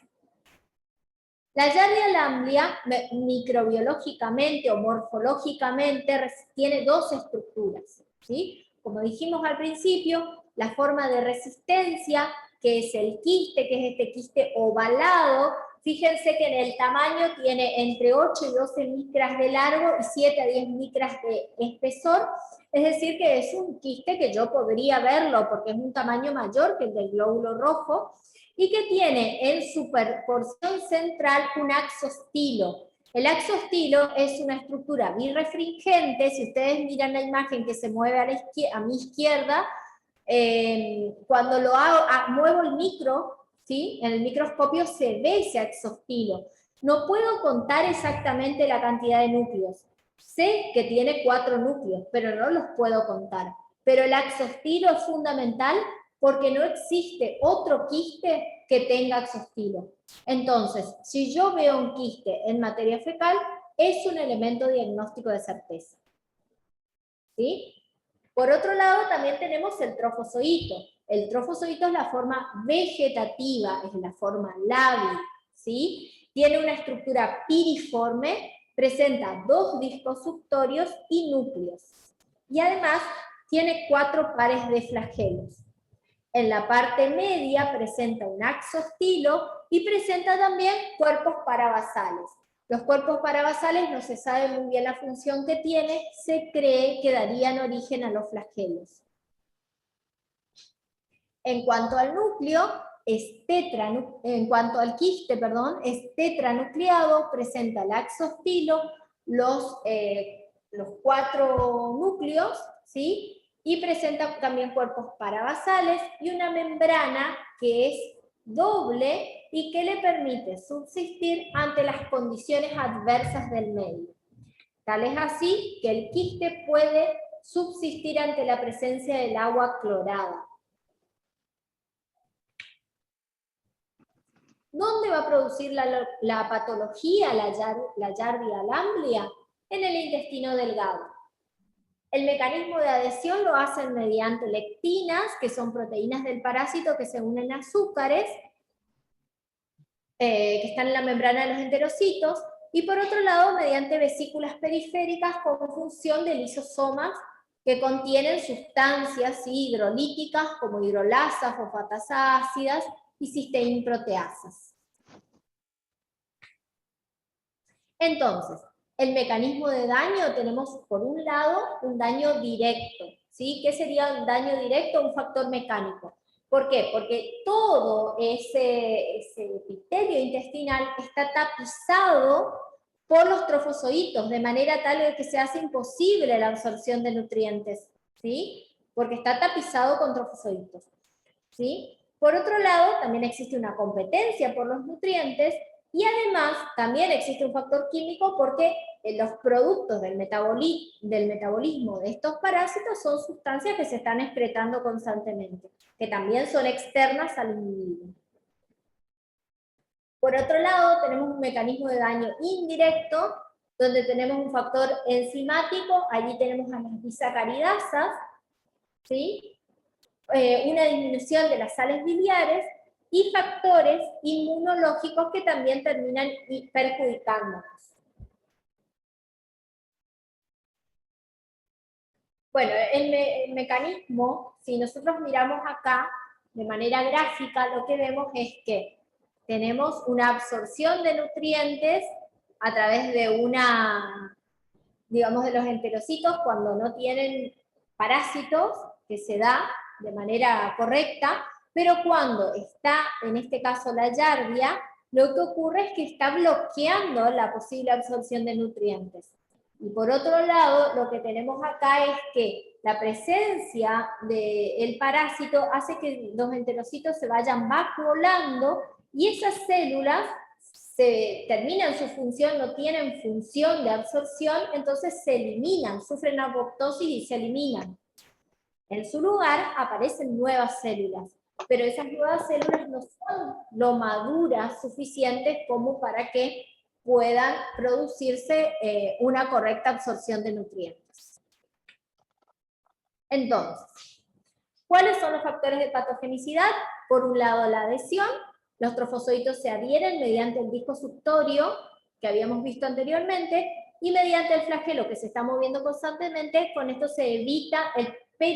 La Giardia lamblia, microbiológicamente o morfológicamente, tiene dos estructuras, ¿sí? Como dijimos al principio, la forma de resistencia, que es el quiste, que es este quiste ovalado. Fíjense que en el tamaño tiene entre 8 y 12 micras de largo y 7 a 10 micras de espesor. Es decir, que es un quiste que yo podría verlo porque es un tamaño mayor que el del glóbulo rojo y que tiene en su porción central un axostilo. El axostilo es una estructura birrefringente. Si ustedes miran la imagen que se mueve a mi izquierda, cuando lo muevo el micro, ¿sí? En el microscopio se ve ese axostilo. No puedo contar exactamente la cantidad de núcleos. Sé que tiene 4 núcleos, pero no los puedo contar. Pero el axostilo es fundamental porque no existe otro quiste que tenga axostilo. Entonces, si yo veo un quiste en materia fecal, es un elemento diagnóstico de certeza. ¿Sí? Por otro lado, también tenemos el trofozoito. El trofozoito es la forma vegetativa, es la forma lábil, ¿sí? Tiene una estructura piriforme, presenta 2 discos suctorios y núcleos. Y además tiene 4 pares de flagelos. En la parte media presenta un axostilo y presenta también cuerpos parabasales. Los cuerpos parabasales no se sabe muy bien la función que tiene, se cree que darían origen a los flagelos. En cuanto al núcleo, en cuanto al quiste, perdón, es tetranucleado, presenta el axostilo, los 4 núcleos, ¿sí? Y presenta también cuerpos parabasales y una membrana que es doble y que le permite subsistir ante las condiciones adversas del medio. Tal es así que el quiste puede subsistir ante la presencia del agua clorada. ¿Dónde va a producir la patología, la Giardia lamblia? En el intestino delgado. El mecanismo de adhesión lo hacen mediante lectinas, que son proteínas del parásito que se unen a azúcares, que están en la membrana de los enterocitos, y por otro lado, mediante vesículas periféricas con función de lisosomas que contienen sustancias hidrolíticas como hidrolasas, fosfatas ácidas y cisteínproteasas. Entonces, el mecanismo de daño tenemos por un lado un daño directo, ¿sí? ¿Qué sería un daño directo? Un factor mecánico. ¿Por qué? Porque todo ese epitelio intestinal está tapizado por los trofozoitos, de manera tal que se hace imposible la absorción de nutrientes, ¿sí? Porque está tapizado con trofozoitos, ¿sí? Por otro lado, también existe una competencia por los nutrientes. Y además, también existe un factor químico porque los productos del metabolismo de estos parásitos son sustancias que se están excretando constantemente, que también son externas al individuo. Por otro lado, tenemos un mecanismo de daño indirecto, donde tenemos un factor enzimático, allí tenemos a las disacaridasas, ¿sí? Una disminución de las sales biliares, y factores inmunológicos que también terminan perjudicándonos. Bueno, el mecanismo, si nosotros miramos acá de manera gráfica, lo que vemos es que tenemos una absorción de nutrientes a través de digamos, de los enterocitos cuando no tienen parásitos, que se da de manera correcta, pero cuando está, en este caso, la Giardia, lo que ocurre es que está bloqueando la posible absorción de nutrientes. Y por otro lado, lo que tenemos acá es que la presencia del parásito hace que los enterocitos se vayan vacuolando y esas células se terminan su función, no tienen función de absorción, entonces se eliminan, sufren apoptosis y se eliminan. En su lugar aparecen nuevas células, pero esas nuevas células no son lo maduras suficientes como para que puedan producirse una correcta absorción de nutrientes. Entonces, ¿cuáles son los factores de patogenicidad? Por un lado, la adhesión. Los trofozoitos se adhieren mediante el disco suctorio, que habíamos visto anteriormente, y mediante el flagelo que se está moviendo constantemente. Con esto se evita se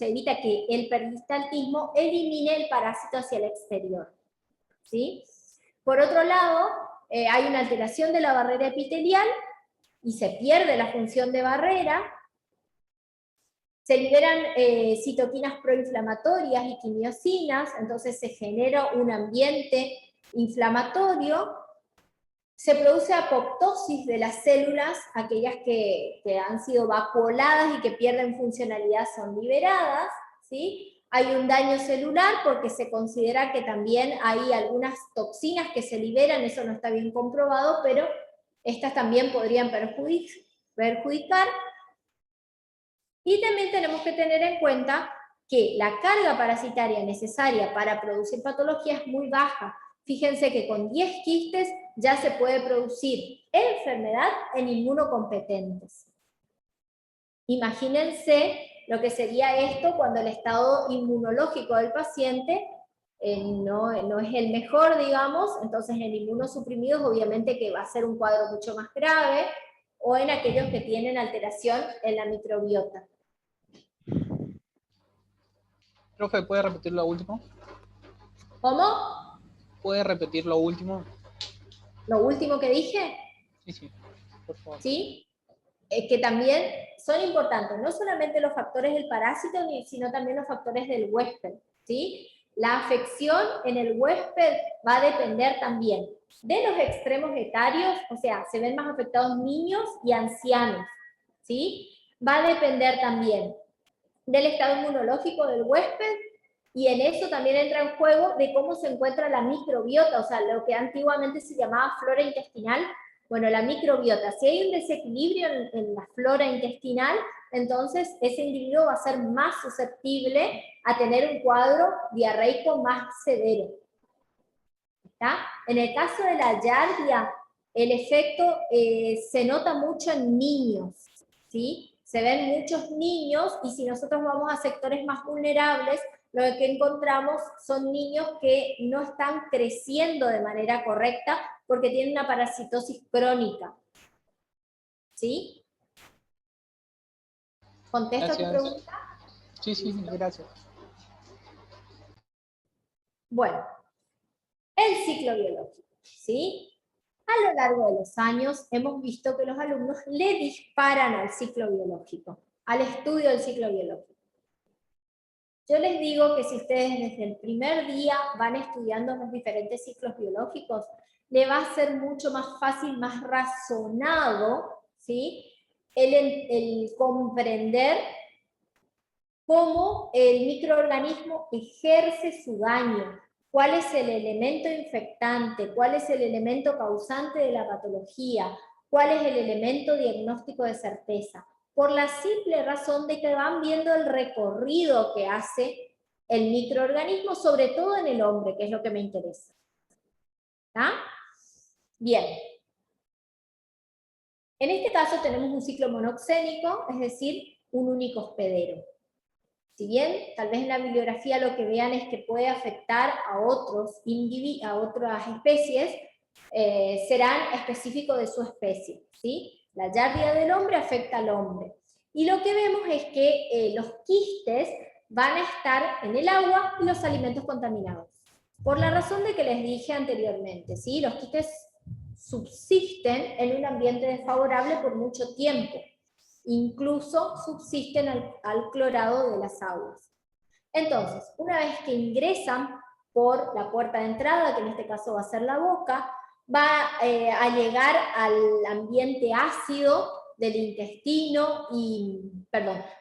evita que el peristaltismo elimine el parásito hacia el exterior. ¿Sí? Por otro lado, hay una alteración de la barrera epitelial y se pierde la función de barrera. Se liberan citoquinas proinflamatorias y quimiosinas, entonces se genera un ambiente inflamatorio. Se produce apoptosis de las células, aquellas que han sido vacuoladas y que pierden funcionalidad son liberadas, ¿sí? Hay un daño celular porque se considera que también hay algunas toxinas que se liberan, eso no está bien comprobado, pero estas también podrían perjudicar. Y también tenemos que tener en cuenta que la carga parasitaria necesaria para producir patología es muy baja. Fíjense que con 10 quistes ya se puede producir enfermedad en inmunocompetentes. Imagínense lo que sería esto cuando el estado inmunológico del paciente no es el mejor, digamos, entonces en inmunosuprimidos obviamente que va a ser un cuadro mucho más grave, o en aquellos que tienen alteración en la microbiota. Profe, ¿puede repetir lo último? ¿Cómo? ¿Puede repetir lo último? ¿Lo último que dije? Sí, por favor. ¿Sí? Que también son importantes, no solamente los factores del parásito, sino también los factores del huésped, ¿sí? La afección en el huésped va a depender también de los extremos etarios, o sea, se ven más afectados niños y ancianos, ¿sí? Va a depender también del estado inmunológico del huésped, y en eso también entra en juego de cómo se encuentra la microbiota, o sea, lo que antiguamente se llamaba flora intestinal. Bueno, la microbiota, si hay un desequilibrio en la flora intestinal, entonces ese individuo va a ser más susceptible a tener un cuadro diarreico más severo. ¿Está? En el caso de la Giardia, el efecto se nota mucho en niños, ¿sí? Se ven muchos niños, y si nosotros vamos a sectores más vulnerables, lo que encontramos son niños que no están creciendo de manera correcta porque tienen una parasitosis crónica. ¿Sí? ¿Contesto tu pregunta? Sí, gracias. Bueno, el ciclo biológico, ¿sí? A lo largo de los años hemos visto que los alumnos le disparan al ciclo biológico, al estudio del ciclo biológico. Yo les digo que si ustedes desde el primer día van estudiando los diferentes ciclos biológicos, le va a ser mucho más fácil, más razonado, ¿sí? el comprender cómo el microorganismo ejerce su daño, cuál es el elemento infectante, cuál es el elemento causante de la patología, cuál es el elemento diagnóstico de certeza, por la simple razón de que van viendo el recorrido que hace el microorganismo, sobre todo en el hombre, que es lo que me interesa. ¿Está? Bien. En este caso tenemos un ciclo monoxénico, es decir, un único hospedero. Si bien, tal vez en la bibliografía lo que vean es que puede afectar a otras especies, serán específicos de su especie, ¿sí? La Giardia del hombre afecta al hombre. Y lo que vemos es que los quistes van a estar en el agua y los alimentos contaminados. Por la razón de que les dije anteriormente, ¿sí? Los quistes subsisten en un ambiente desfavorable por mucho tiempo. incluso subsisten al clorado de las aguas. Entonces, una vez que ingresan por la puerta de entrada, que en este caso va a ser la boca, va a llegar al ambiente ácido del intestino,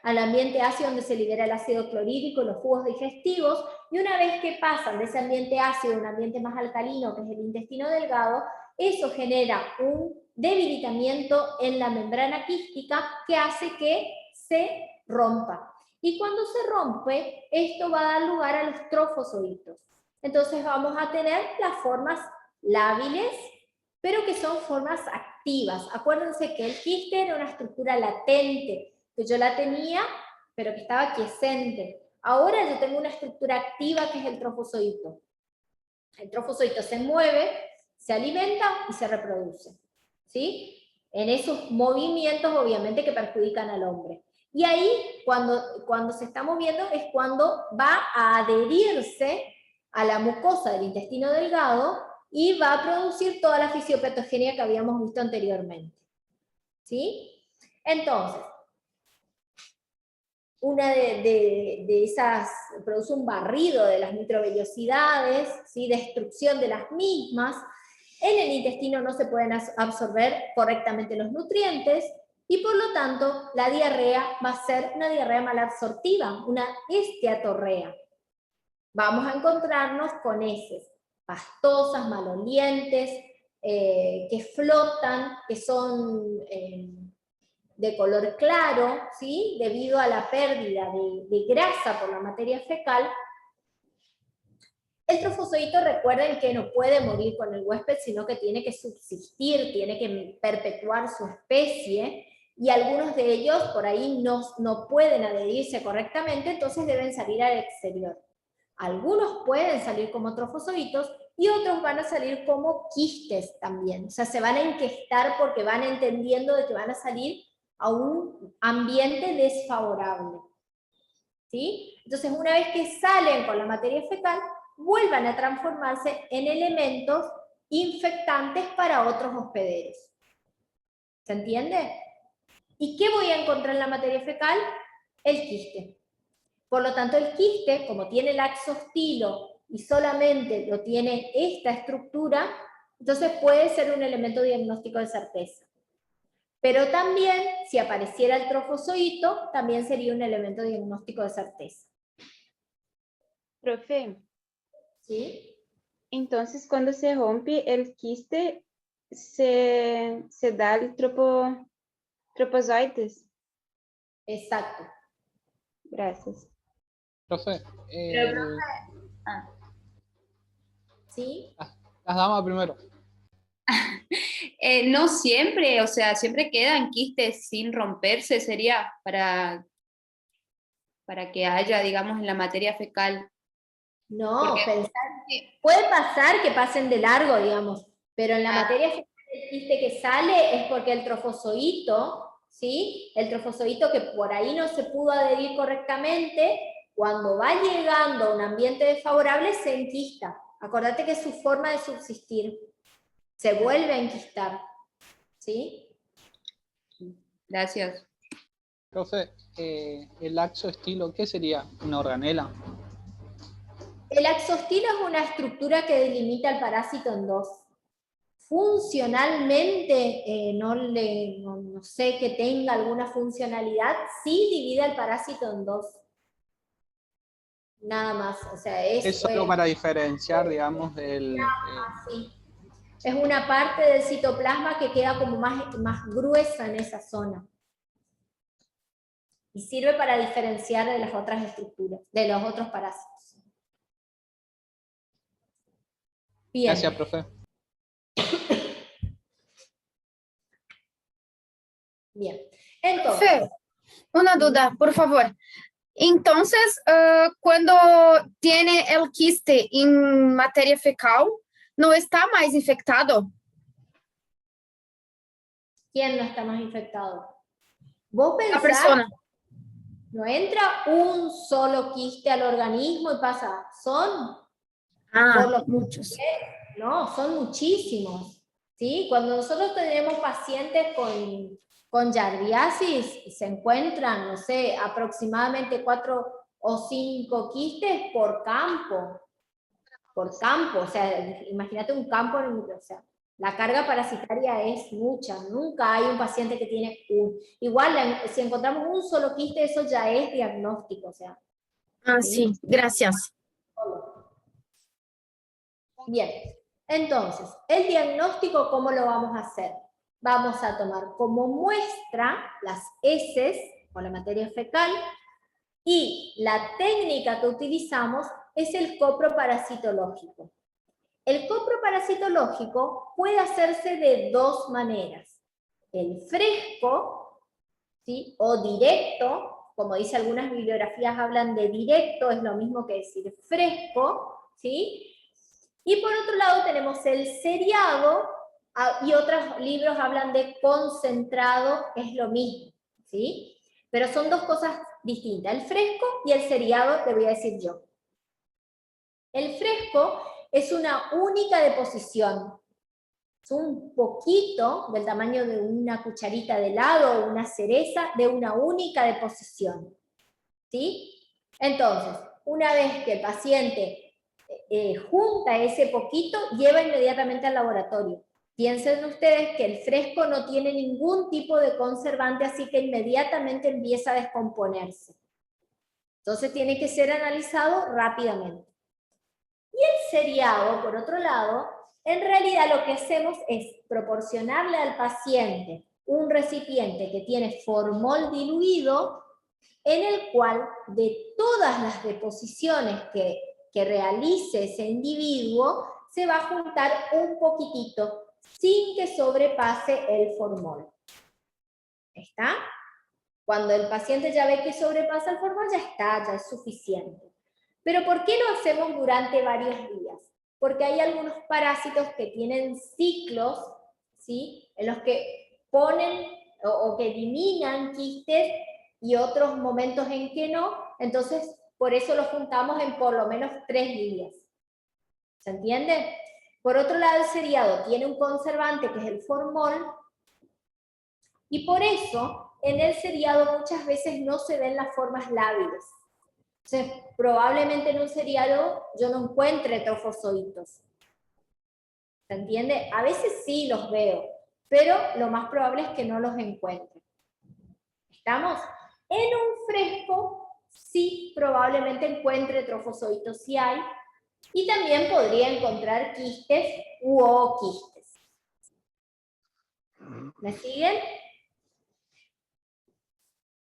al ambiente ácido donde se libera el ácido clorhídrico, los jugos digestivos, y una vez que pasan de ese ambiente ácido a un ambiente más alcalino, que es el intestino delgado, eso genera un debilitamiento en la membrana quística que hace que se rompa. Y cuando se rompe, esto va a dar lugar a los trofosoditos. Entonces vamos a tener las formas lábiles, pero que son formas activas. Acuérdense que el quiste era una estructura latente, que yo la tenía, pero que estaba quiescente. Ahora yo tengo una estructura activa que es el trofosodito. El trofosodito se mueve, se alimenta y se reproduce, ¿sí? En esos movimientos, obviamente, que perjudican al hombre. Y ahí, cuando se está moviendo, es cuando va a adherirse a la mucosa del intestino delgado y va a producir toda la fisiopatogenia que habíamos visto anteriormente. ¿Sí? Entonces, una de esas produce un barrido de las microvellosidades, ¿sí? Destrucción de las mismas. En el intestino no se pueden absorber correctamente los nutrientes y por lo tanto la diarrea va a ser una diarrea malabsortiva, una esteatorrea. Vamos a encontrarnos con heces pastosas, malolientes, que flotan, que son de color claro, ¿sí? Debido a la pérdida de grasa por la materia fecal. El trofosodito, recuerden que no puede morir con el huésped, sino que tiene que subsistir, tiene que perpetuar su especie, y algunos de ellos por ahí no pueden adherirse correctamente, entonces deben salir al exterior. Algunos pueden salir como trofosoditos y otros van a salir como quistes también. O sea, se van a enquistar porque van entendiendo de que van a salir a un ambiente desfavorable. ¿Sí? Entonces, una vez que salen con la materia fecal, vuelvan a transformarse en elementos infectantes para otros hospederos. ¿Se entiende? ¿Y qué voy a encontrar en la materia fecal? El quiste. Por lo tanto, el quiste, como tiene el axostilo y solamente lo tiene esta estructura, entonces puede ser un elemento diagnóstico de certeza. Pero también, si apareciera el trofosodito, también sería un elemento diagnóstico de certeza. Profe, ¿Sí? entonces cuando se rompe el quiste, se da el tropozoites. Exacto. Gracias. Profe, ¿Sí? las damas primero. No siempre, o sea, siempre quedan quistes sin romperse, sería para que haya, digamos, en la materia fecal. No, puede pasar que pasen de largo, digamos, pero en la materia fecal el quiste que sale es porque el trofozoito, ¿sí? El trofozoito que por ahí no se pudo adherir correctamente, cuando va llegando a un ambiente desfavorable se enquista. Acordate que es su forma de subsistir. Se vuelve a enquistar. ¿Sí? Gracias. Profe, el axostilo, ¿qué sería? ¿Una organela? El axostilo es una estructura que delimita al parásito en dos. Funcionalmente, no sé que tenga alguna funcionalidad, sí divide al parásito en dos. Nada más, o sea, es solo para diferenciar, digamos, sí. Es una parte del citoplasma que queda como más gruesa en esa zona. Y sirve para diferenciar de las otras estructuras, de los otros parásitos. Bien. Gracias, profe. Bien. Entonces, Profe, una duda, por favor. Entonces, cuando tiene el quiste en materia fecal, ¿no está más infectado? ¿Quién no está más infectado? Vos pensás, la persona. No entra un solo quiste al organismo y pasa, son muchos. No, son muchísimos. ¿sí? Cuando nosotros tenemos pacientes con yardiasis, se encuentran, no sé, aproximadamente 4 o 5 quistes por campo. O sea, imagínate un campo, o sea, la carga parasitaria es mucha, nunca hay un paciente que tiene un. Igual, si encontramos un solo quiste, eso ya es diagnóstico, o sea. Ah, sí, gracias. Bien, entonces, el diagnóstico, ¿cómo lo vamos a hacer? Vamos a tomar como muestra las heces o la materia fecal, y la técnica que utilizamos es el coproparasitológico. El coproparasitológico puede hacerse de 2 maneras. El fresco, ¿sí? O directo, como dice algunas bibliografías, hablan de directo, es lo mismo que decir fresco, ¿sí? Y por otro lado tenemos el seriado, y otros libros hablan de concentrado, es lo mismo, ¿sí? Pero son 2 cosas distintas, el fresco y el seriado, te voy a decir yo. El fresco es una única deposición, es un poquito del tamaño de una cucharita de helado o una cereza de una única deposición, ¿sí? Entonces, una vez que el paciente junta ese poquito, lleva inmediatamente al laboratorio. Piensen ustedes que el fresco no tiene ningún tipo de conservante, así que inmediatamente empieza a descomponerse. Entonces tiene que ser analizado rápidamente. Y el seriado, por otro lado, en realidad lo que hacemos es proporcionarle al paciente un recipiente que tiene formol diluido, en el cual de todas las deposiciones que realice ese individuo, se va a juntar un poquitito, sin que sobrepase el formol. ¿Está? Cuando el paciente ya ve que sobrepasa el formol, ya está, ya es suficiente. Pero ¿por qué lo hacemos durante varios días? Porque hay algunos parásitos que tienen ciclos, ¿sí? En los que ponen o que eliminan quistes y otros momentos en que no, entonces por eso lo juntamos en por lo menos 3 días. ¿Se entiende? Por otro lado, el seriado tiene un conservante que es el formol, y por eso en el seriado muchas veces no se ven las formas lábiles. Entonces, probablemente en un seriado yo no encuentre trofozoitos. ¿Se entiende? A veces sí los veo, pero lo más probable es que no los encuentre. ¿Estamos? En un fresco sí probablemente encuentre trofozoitos si hay, y también podría encontrar quistes u ooquistes. ¿Me siguen?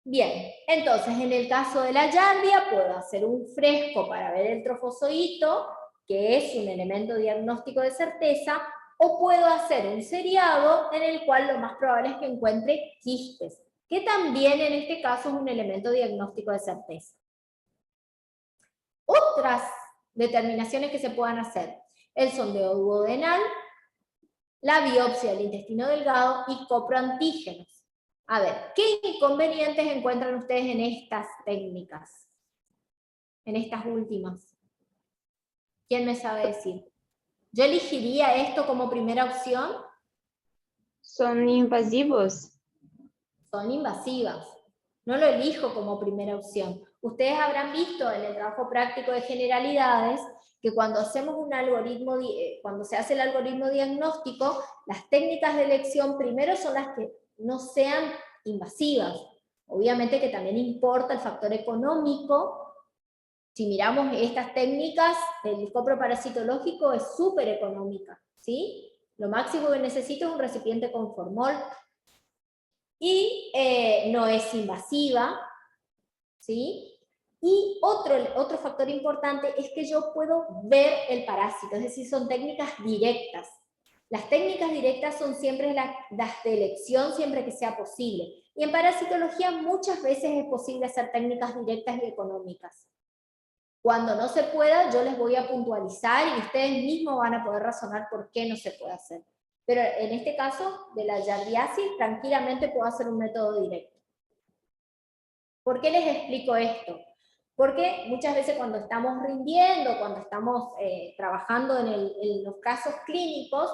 Bien, entonces en el caso de la yardia puedo hacer un fresco para ver el trofozoito, que es un elemento diagnóstico de certeza, o puedo hacer un seriado en el cual lo más probable es que encuentre quistes, que también en este caso es un elemento diagnóstico de certeza. Otras determinaciones que se puedan hacer: el sondeo duodenal, la biopsia del intestino delgado y coproantígenos. A ver, ¿qué inconvenientes encuentran ustedes en estas técnicas? En estas últimas. ¿Quién me sabe decir? ¿Yo elegiría esto como primera opción? Son invasivos. Son invasivas. No lo elijo como primera opción. Ustedes habrán visto en el trabajo práctico de generalidades que cuando hacemos un algoritmo, cuando se hace el algoritmo diagnóstico, las técnicas de elección primero son las que no sean invasivas. Obviamente que también importa el factor económico. Si miramos estas técnicas, el coproparasitológico es súper económica, ¿sí? Lo máximo que necesito es un recipiente con formol, y no es invasiva, ¿sí? Y otro factor importante es que yo puedo ver el parásito, es decir, son técnicas directas. Las técnicas directas son siempre las de elección, siempre que sea posible. Y en parasitología muchas veces es posible hacer técnicas directas y económicas. Cuando no se pueda, yo les voy a puntualizar y ustedes mismos van a poder razonar por qué no se puede hacer. Pero en este caso, de la yardiasis, tranquilamente puedo hacer un método directo. ¿Por qué les explico esto? Porque muchas veces cuando estamos rindiendo, cuando estamos trabajando en los casos clínicos,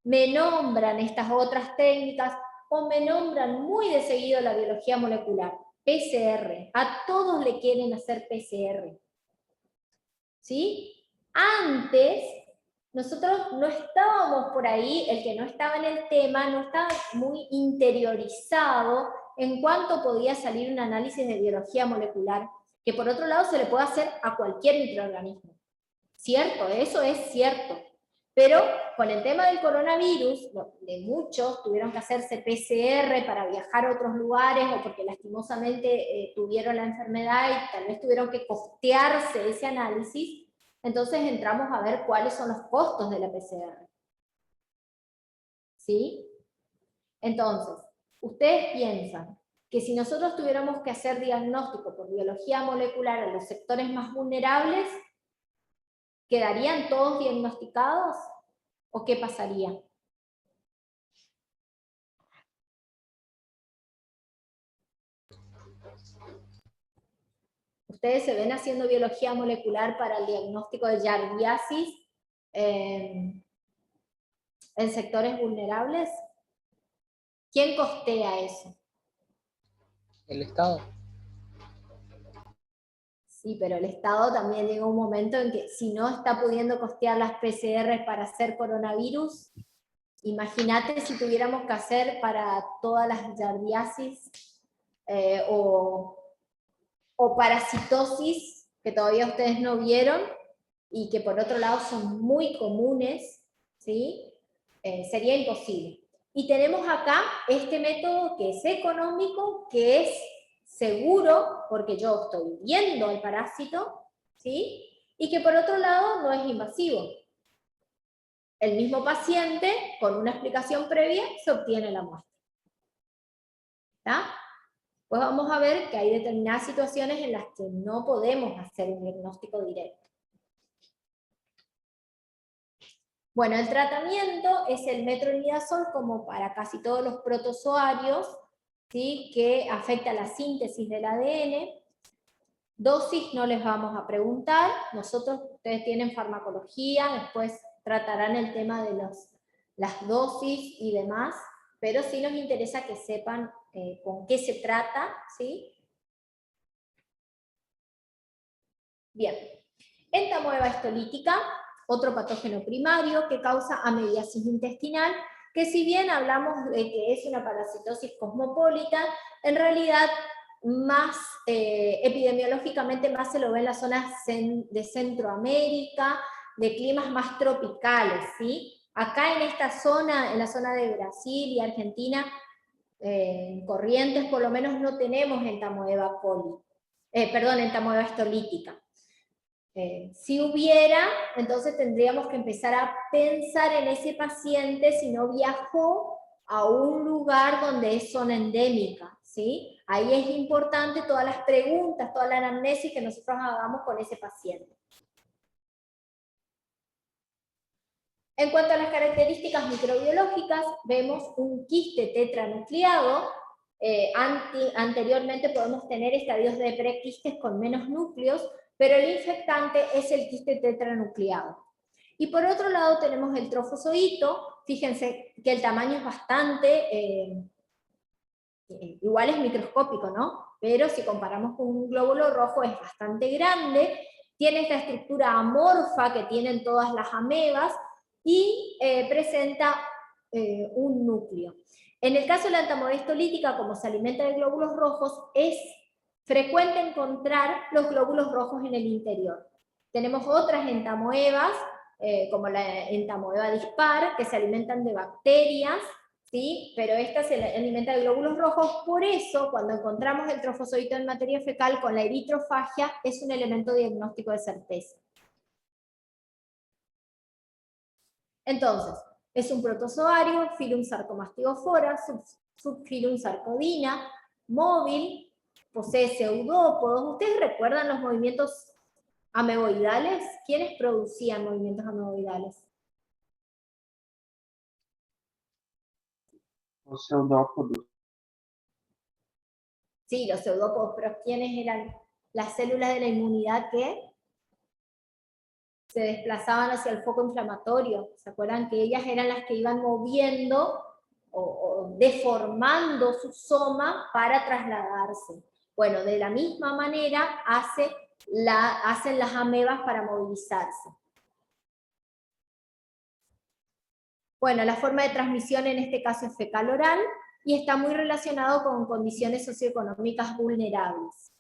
me nombran estas otras técnicas o me nombran muy de seguido la biología molecular, PCR. A todos le quieren hacer PCR. ¿Sí? Antes, nosotros no estábamos por ahí, el que no estaba en el tema, no estaba muy interiorizado en cuanto podía salir un análisis de biología molecular, que por otro lado se le puede hacer a cualquier microorganismo. ¿Cierto? Eso es cierto. Pero con el tema del coronavirus, de muchos tuvieron que hacerse PCR para viajar a otros lugares o porque lastimosamente tuvieron la enfermedad y tal vez tuvieron que costearse ese análisis, entonces entramos a ver cuáles son los costos de la PCR. ¿Sí? Entonces, ustedes piensan que si nosotros tuviéramos que hacer diagnóstico por biología molecular a los sectores más vulnerables, ¿quedarían todos diagnosticados? ¿O qué pasaría? ¿Ustedes se ven haciendo biología molecular para el diagnóstico de yardiasis en sectores vulnerables? ¿Quién costea eso? El Estado. Sí, pero el Estado también llega un momento en que si no está pudiendo costear las PCR para hacer coronavirus, imagínate si tuviéramos que hacer para todas las yardiasis o parasitosis, que todavía ustedes no vieron, y que por otro lado son muy comunes, ¿sí? Sería imposible. Y tenemos acá este método que es económico, que es seguro, porque yo estoy viendo el parásito, ¿sí? Y que por otro lado no es invasivo. El mismo paciente, con una explicación previa, se obtiene la muestra. ¿Está? Pues vamos a ver que hay determinadas situaciones en las que no podemos hacer un diagnóstico directo. Bueno, el tratamiento es el metronidazol como para casi todos los protozoarios, ¿sí? Que afecta la síntesis del ADN. Dosis no les vamos a preguntar, ustedes tienen farmacología, después tratarán el tema de las dosis y demás, pero sí nos interesa que sepan con qué se trata, ¿sí? Bien, entamoeba histolítica, otro patógeno primario que causa amebiasis intestinal, que si bien hablamos de que es una parasitosis cosmopolita, en realidad más epidemiológicamente más se lo ve en las zonas de Centroamérica, de climas más tropicales, ¿sí? Acá en esta zona, en la zona de Brasil y Argentina, en Corrientes por lo menos no tenemos entamoeba entamoeba histolítica. Si hubiera, entonces tendríamos que empezar a pensar en ese paciente si no viajó a un lugar donde es zona endémica, ¿sí? Ahí es importante todas las preguntas, toda la anamnesis que nosotros hagamos con ese paciente. En cuanto a las características microbiológicas, vemos un quiste tetranucleado. Anteriormente podemos tener estadios de prequistes con menos núcleos, pero el infectante es el quiste tetranucleado. Y por otro lado tenemos el trofozoito. Fíjense que el tamaño es bastante, igual es microscópico, ¿no? Pero si comparamos con un glóbulo rojo es bastante grande, tiene esta estructura amorfa que tienen todas las amebas y presenta un núcleo. En el caso de la entamoeba histolítica, como se alimenta de glóbulos rojos, es frecuente encontrar los glóbulos rojos en el interior. Tenemos otras entamoebas, como la entamoeba dispar, que se alimentan de bacterias, ¿sí? Pero esta se alimenta de glóbulos rojos. Por eso, cuando encontramos el trofozoito en materia fecal con la eritrofagia, es un elemento diagnóstico de certeza. Entonces, es un protozoario, filum Sarcomastidofora, subfilum Sarcodina, móvil, posee pseudópodos. ¿Ustedes recuerdan los movimientos ameboidales? ¿Quiénes producían movimientos ameboidales? Los pseudópodos. Sí, los pseudópodos, pero ¿quiénes eran las células de la inmunidad que se desplazaban hacia el foco inflamatorio. ¿Se acuerdan que ellas eran las que iban moviendo o deformando su soma para trasladarse? Bueno, de la misma manera hacen las amebas para movilizarse. Bueno, la forma de transmisión en este caso es fecal-oral y está muy relacionado con condiciones socioeconómicas vulnerables.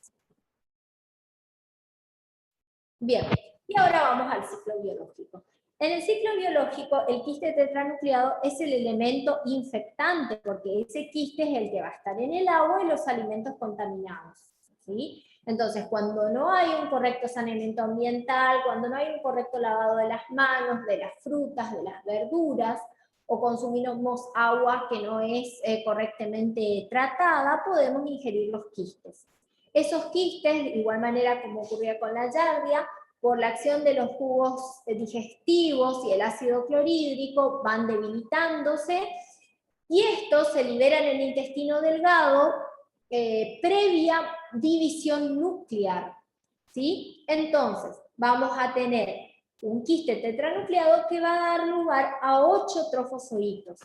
Bien, y ahora vamos al ciclo biológico. En el ciclo biológico, el quiste tetranucleado es el elemento infectante, porque ese quiste es el que va a estar en el agua y los alimentos contaminados, ¿sí? Entonces, cuando no hay un correcto saneamiento ambiental, cuando no hay un correcto lavado de las manos, de las frutas, de las verduras, o consumimos agua que no es correctamente tratada, podemos ingerir los quistes. Esos quistes, de igual manera como ocurría con la giardia, por la acción de los jugos digestivos y el ácido clorhídrico van debilitándose, y estos se liberan en el intestino delgado previa división nuclear, ¿sí? Entonces, vamos a tener un quiste tetranucleado que va a dar lugar a 8 trofozoitos.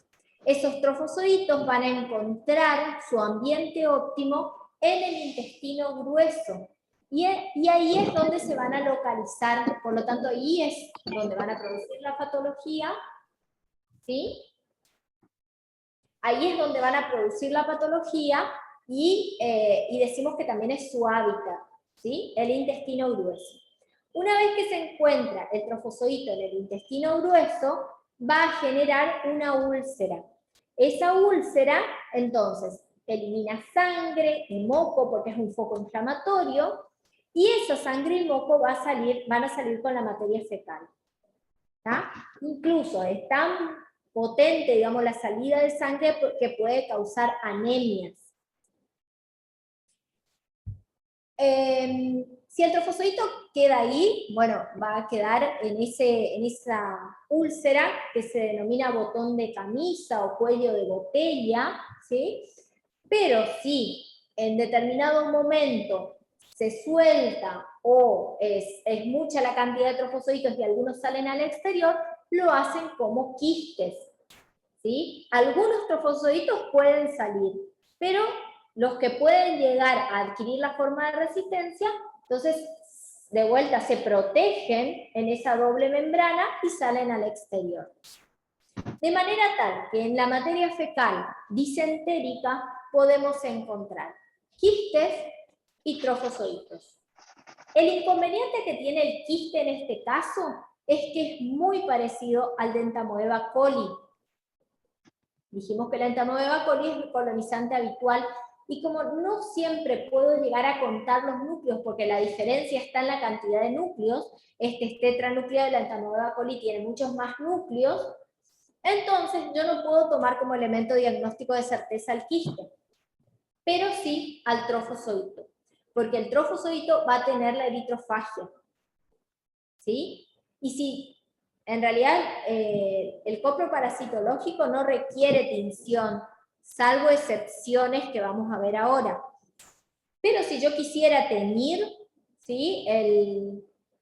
Esos trofozoitos van a encontrar su ambiente óptimo en el intestino grueso, y ahí es donde se van a localizar, por lo tanto ahí es donde van a producir la patología, ¿sí? Ahí es donde van a producir la patología, y decimos que también es su hábitat, ¿sí? El intestino grueso. Una vez que se encuentra el trofozoito en el intestino grueso, va a generar una úlcera. Esa úlcera, entonces, elimina sangre y moco, porque es un foco inflamatorio, y esa sangre y moco van a salir con la materia fecal. ¿Tá? Incluso es tan potente, digamos, la salida de sangre que puede causar anemias. Si el trofozoito queda ahí, bueno, va a quedar en esa úlcera que se denomina botón de camisa o cuello de botella, ¿sí? Pero si en determinado momento se suelta o es mucha la cantidad de trofozoitos y algunos salen al exterior, lo hacen como quistes, ¿sí? Algunos trofozoitos pueden salir, pero los que pueden llegar a adquirir la forma de resistencia, entonces de vuelta se protegen en esa doble membrana y salen al exterior. De manera tal que en la materia fecal disentérica podemos encontrar quistes y trofozoitos. El inconveniente que tiene el quiste en este caso es que es muy parecido al de Entamoeba coli. Dijimos que la Entamoeba coli es el colonizante habitual, y como no siempre puedo llegar a contar los núcleos, porque la diferencia está en la cantidad de núcleos, este es tetranucleado y la Entamoeba coli tiene muchos más núcleos, entonces yo no puedo tomar como elemento diagnóstico de certeza el quiste, pero sí al trofozoito, porque el trofozoito va a tener la eritrofagia, ¿sí? Y si en realidad el copro parasitológico no requiere tinción, salvo excepciones que vamos a ver ahora. Pero si yo quisiera teñir, ¿sí?,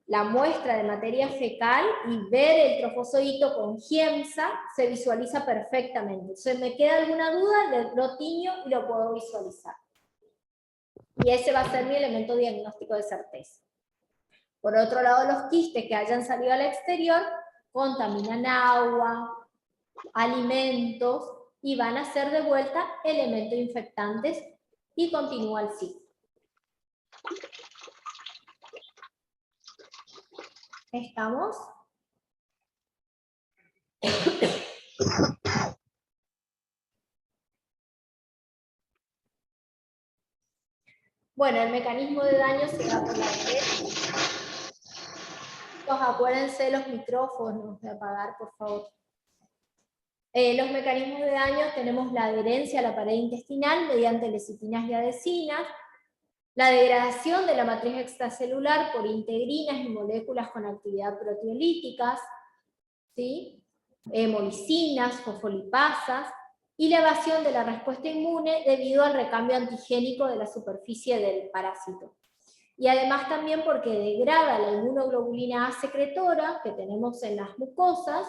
la muestra de materia fecal y ver el trofozoito con Giemsa, se visualiza perfectamente. Si me queda alguna duda, lo tiño y lo puedo visualizar. Y ese va a ser mi elemento diagnóstico de certeza. Por otro lado, los quistes que hayan salido al exterior contaminan agua, alimentos, y van a ser de vuelta elementos infectantes, y continúa el ciclo. ¿Estamos? Bueno, el mecanismo de daño se da por la red. Acuérdense los micrófonos de apagar, por favor. Los mecanismos de daño tenemos la adherencia a la pared intestinal mediante lecitinas y adhesinas, la degradación de la matriz extracelular por integrinas y moléculas con actividad proteolíticas, ¿sí?, hemolicinas, fosfolipasas, y la evasión de la respuesta inmune debido al recambio antigénico de la superficie del parásito. y además también porque degrada la inmunoglobulina A secretora que tenemos en las mucosas,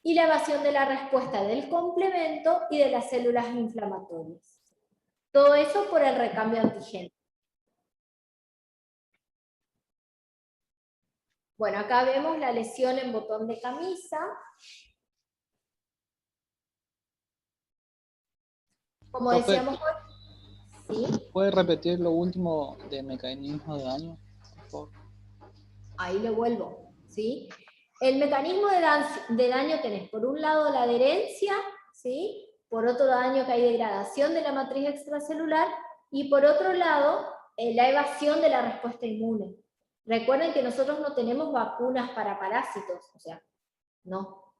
y la evasión de la respuesta del complemento y de las células inflamatorias. Todo eso por el recambio antigénico. Bueno, acá vemos la lesión en botón de camisa. Como Profe, decíamos hoy, ¿sí? ¿puede repetir lo último de mecanismo de daño, por favor? Ahí le vuelvo, ¿sí? El mecanismo de daño tenés por un lado la adherencia, ¿sí? Por otro daño que hay degradación de la matriz extracelular, y por otro lado la evasión de la respuesta inmune. Recuerden que nosotros no tenemos vacunas para parásitos, o sea, no.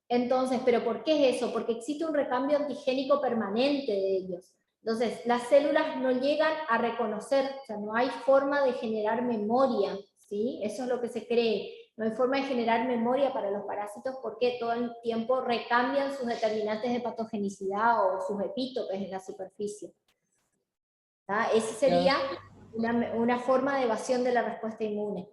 Entonces, ¿pero por qué es eso? Porque existe un recambio antigénico permanente de ellos. Entonces, las células no llegan a reconocer, o sea, no hay forma de generar memoria, ¿sí? Eso es lo que se cree. No hay forma de generar memoria para los parásitos porque todo el tiempo recambian sus determinantes de patogenicidad o sus epítopes en la superficie. ¿Tá? Esa sería una forma de evasión de la respuesta inmune.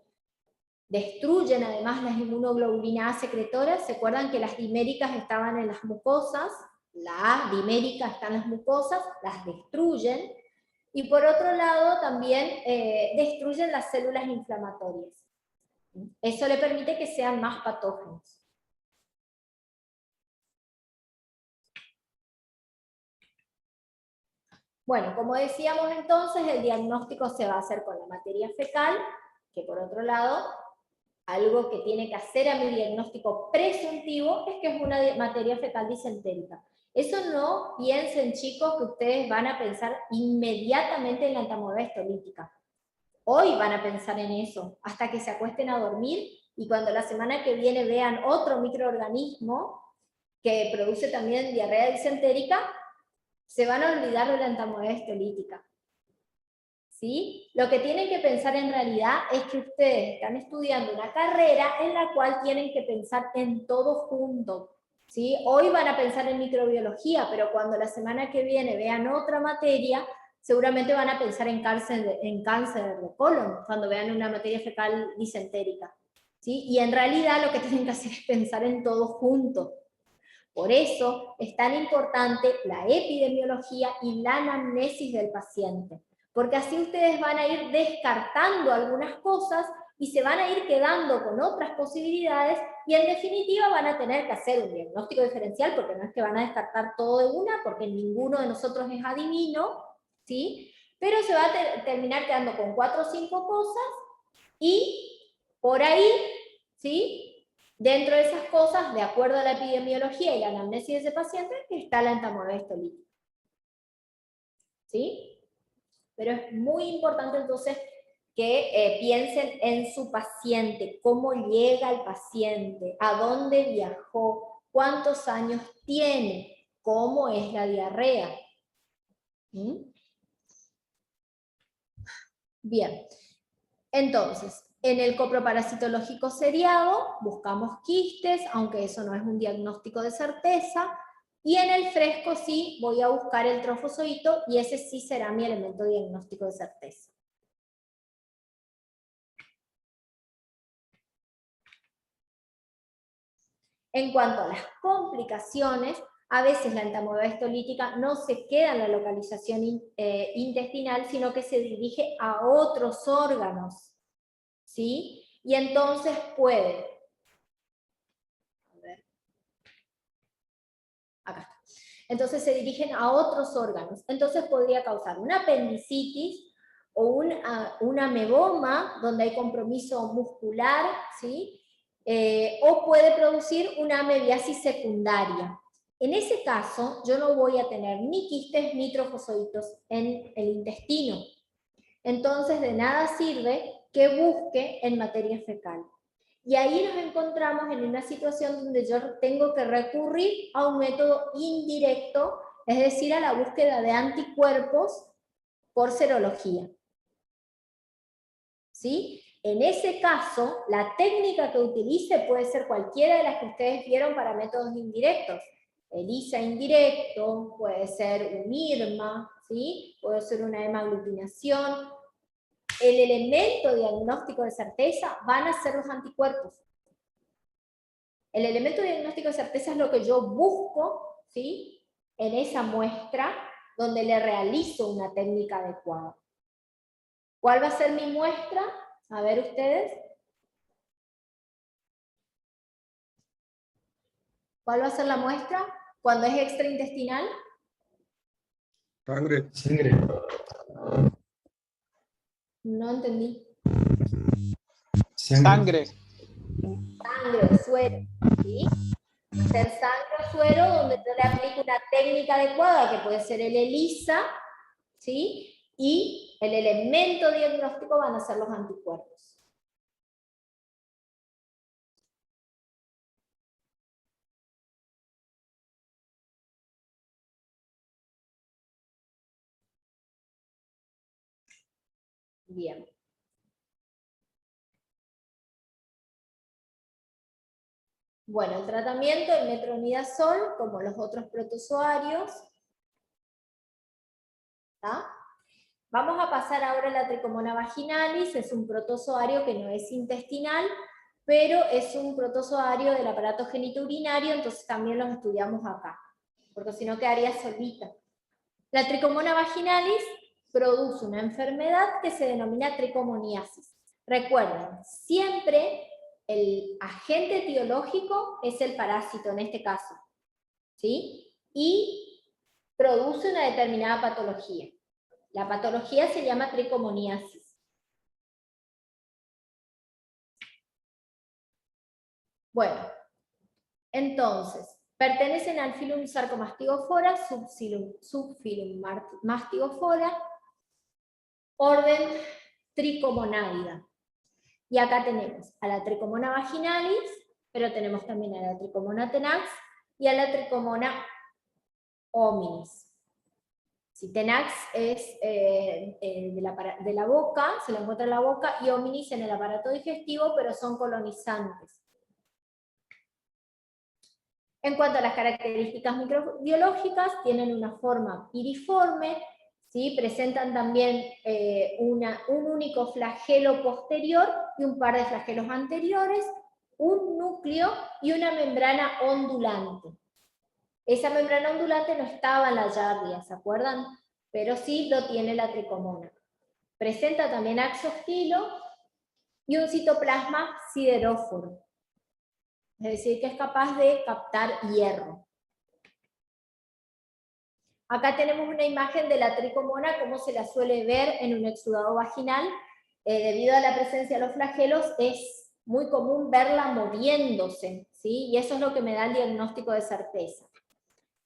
Destruyen además las inmunoglobulinas A secretoras. ¿Se acuerdan que las diméricas estaban en las mucosas? La A dimérica está en las mucosas, las destruyen. Y por otro lado también destruyen las células inflamatorias. Eso le permite que sean más patógenos. Bueno, como decíamos entonces, el diagnóstico se va a hacer con la materia fecal, que por otro lado, algo que tiene que hacer a mi diagnóstico presuntivo es que es una materia fecal disentérica. Eso no piensen, chicos, que ustedes van a pensar inmediatamente en la entamoeba histolítica. Hoy van a pensar en eso, hasta que se acuesten a dormir, y cuando la semana que viene vean otro microorganismo que produce también diarrea disentérica, se van a olvidar de la entamoeba histolítica. ¿Sí? Lo que tienen que pensar en realidad es que ustedes están estudiando una carrera en la cual tienen que pensar en todo junto. ¿Sí? Hoy van a pensar en microbiología, pero cuando la semana que viene vean otra materia, seguramente van a pensar en cáncer de colon, cuando vean una materia fecal disentérica. ¿Sí? Y en realidad lo que tienen que hacer es pensar en todo junto. Por eso es tan importante la epidemiología y la anamnesis del paciente, porque así ustedes van a ir descartando algunas cosas y se van a ir quedando con otras posibilidades, y en definitiva van a tener que hacer un diagnóstico diferencial, porque no es que van a descartar todo de una, porque ninguno de nosotros es adivino, ¿sí? Pero se va a terminar quedando con 4 o 5 cosas, y por ahí, ¿sí? Dentro de esas cosas, de acuerdo a la epidemiología y la anamnesis de ese paciente, está la entamoeba histolítica. ¿Sí? Pero es muy importante entonces que piensen en su paciente, cómo llega el paciente, a dónde viajó, cuántos años tiene, cómo es la diarrea. ¿Mm? Bien, entonces, en el coproparasitológico seriado buscamos quistes, aunque eso no es un diagnóstico de certeza, y en el fresco sí voy a buscar el trofozoito, y ese sí será mi elemento diagnóstico de certeza. En cuanto a las complicaciones, a veces la entamoeba histolítica no se queda en la localización intestinal, sino que se dirige a otros órganos, ¿sí? Y entonces puede, acá está. Entonces se dirigen a otros órganos. Entonces podría causar una apendicitis o un ameboma, donde hay compromiso muscular, ¿sí? O puede producir una amebiasis secundaria. En ese caso, yo no voy a tener ni quistes ni trofozoitos en el intestino. Entonces, de nada sirve que busque en materia fecal. Y ahí nos encontramos en una situación donde yo tengo que recurrir a un método indirecto, es decir, a la búsqueda de anticuerpos por serología. ¿Sí? En ese caso, la técnica que utilice puede ser cualquiera de las que ustedes vieron para métodos indirectos. ELISA indirecto, puede ser un IRMA, ¿sí? Puede ser una hemaglutinación, el elemento diagnóstico de certeza van a ser los anticuerpos. El elemento diagnóstico de certeza es lo que yo busco, ¿sí?, en esa muestra donde le realizo una técnica adecuada. ¿Cuál va a ser mi muestra? A ver ustedes. ¿Cuál va a ser la muestra cuando es extraintestinal? Sangre. No entendí. Sangre. Sangre o suero, ¿sí? Ser sangre o suero donde yo le aplico una técnica adecuada, que puede ser el ELISA, ¿sí? Y el elemento diagnóstico van a ser los anticuerpos. Bien. Bueno, el tratamiento del metronidazol, como los otros protozoarios. ¿Tá? Vamos a pasar ahora a la Trichomona vaginalis, es un protozoario que no es intestinal, pero es un protozoario del aparato genitourinario, entonces también los estudiamos acá, porque si no quedaría solita. La Trichomona vaginalis produce una enfermedad que se denomina trichomoniasis. Recuerden, siempre el agente etiológico es el parásito en este caso, ¿sí? Y produce una determinada patología. La patología se llama trichomoniasis. Bueno, entonces, pertenecen al filum Sarcomastigofora, subfilum Mastigofora, orden Trichomonádida. Y acá tenemos a la Trichomona vaginalis, pero tenemos también a la Trichomona tenax y a la Trichomona hominis. Si tenax es de la boca, se lo encuentra en la boca, y hominis en el aparato digestivo, pero son colonizantes. En cuanto a las características microbiológicas, tienen una forma piriforme, ¿sí? Presentan también un único flagelo posterior y un par de flagelos anteriores, un núcleo y una membrana ondulante. Esa membrana ondulante no estaba en la Giardia, ¿se acuerdan? Pero sí lo tiene la Trichomona. Presenta también axostilo y un citoplasma sideróforo. Es decir, que es capaz de captar hierro. Acá tenemos una imagen de la Trichomona, como se la suele ver en un exudado vaginal. Debido a la presencia de los flagelos, es muy común verla moviéndose, ¿sí? Y eso es lo que me da el diagnóstico de certeza.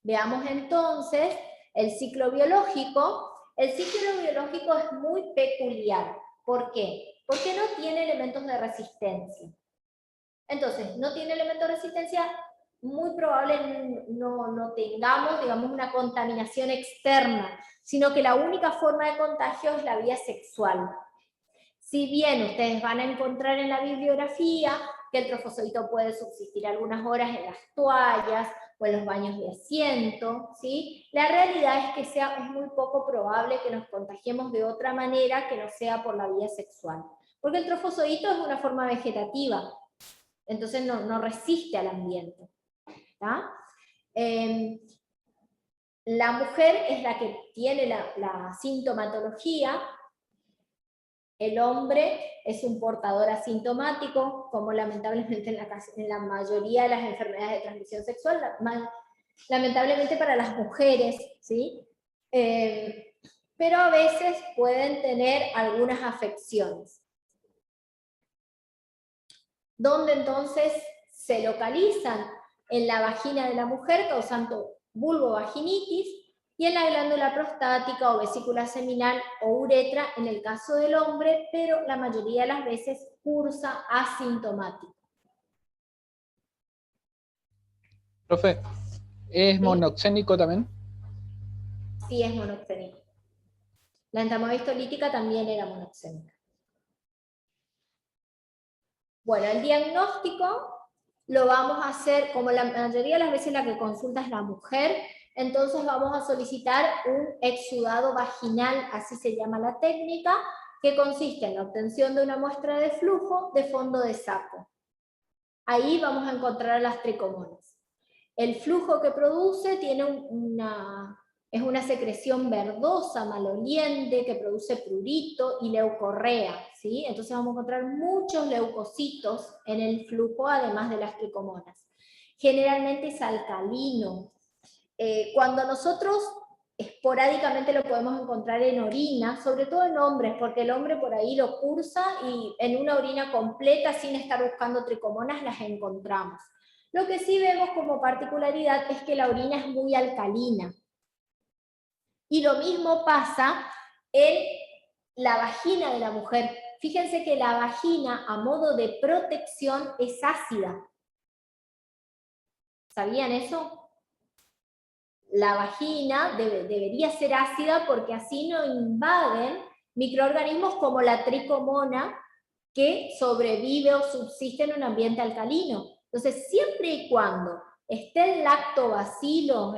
Veamos entonces el ciclo biológico. El ciclo biológico es muy peculiar. ¿Por qué? Porque no tiene elementos de resistencia. Entonces, no tiene elementos de resistencia, muy probable no tengamos, digamos, una contaminación externa, sino que la única forma de contagio es la vía sexual. Si bien ustedes van a encontrar en la bibliografía que el trofozoito puede subsistir algunas horas en las toallas o en los baños de asiento, ¿sí? La realidad es que es muy poco probable que nos contagiemos de otra manera que no sea por la vía sexual. Porque el trofozoito es una forma vegetativa, entonces no resiste al ambiente. ¿Tá? La mujer es la que tiene la sintomatología, el hombre es un portador asintomático, como lamentablemente en la mayoría de las enfermedades de transmisión sexual, lamentablemente para las mujeres, ¿sí? Pero a veces pueden tener algunas afecciones. ¿Dónde entonces se localizan? En la vagina de la mujer, causando vulvovaginitis, y en la glándula prostática o vesícula seminal o uretra en el caso del hombre, pero la mayoría de las veces cursa asintomático. Profe, ¿es monoxénico también? Sí, es monoxénico. La entamoeba histolítica también era monoxénica. Bueno, el diagnóstico lo vamos a hacer, como la mayoría de las veces la que consulta es la mujer, entonces vamos a solicitar un exudado vaginal, así se llama la técnica, que consiste en la obtención de una muestra de flujo de fondo de saco. Ahí vamos a encontrar las tricomonas. El flujo que produce tiene es una secreción verdosa, maloliente, que produce prurito y leucorrea, ¿sí? Entonces vamos a encontrar muchos leucocitos en el flujo, además de las tricomonas. Generalmente es alcalino. Cuando nosotros esporádicamente lo podemos encontrar en orina, sobre todo en hombres, porque el hombre por ahí lo cursa y en una orina completa, sin estar buscando tricomonas, las encontramos. Lo que sí vemos como particularidad es que la orina es muy alcalina. Y lo mismo pasa en la vagina de la mujer. Fíjense que la vagina, a modo de protección, es ácida. ¿Sabían eso? La vagina debería ser ácida porque así no invaden microorganismos como la tricomona que sobrevive o subsiste en un ambiente alcalino. Entonces, siempre y cuando esté el lactobacilo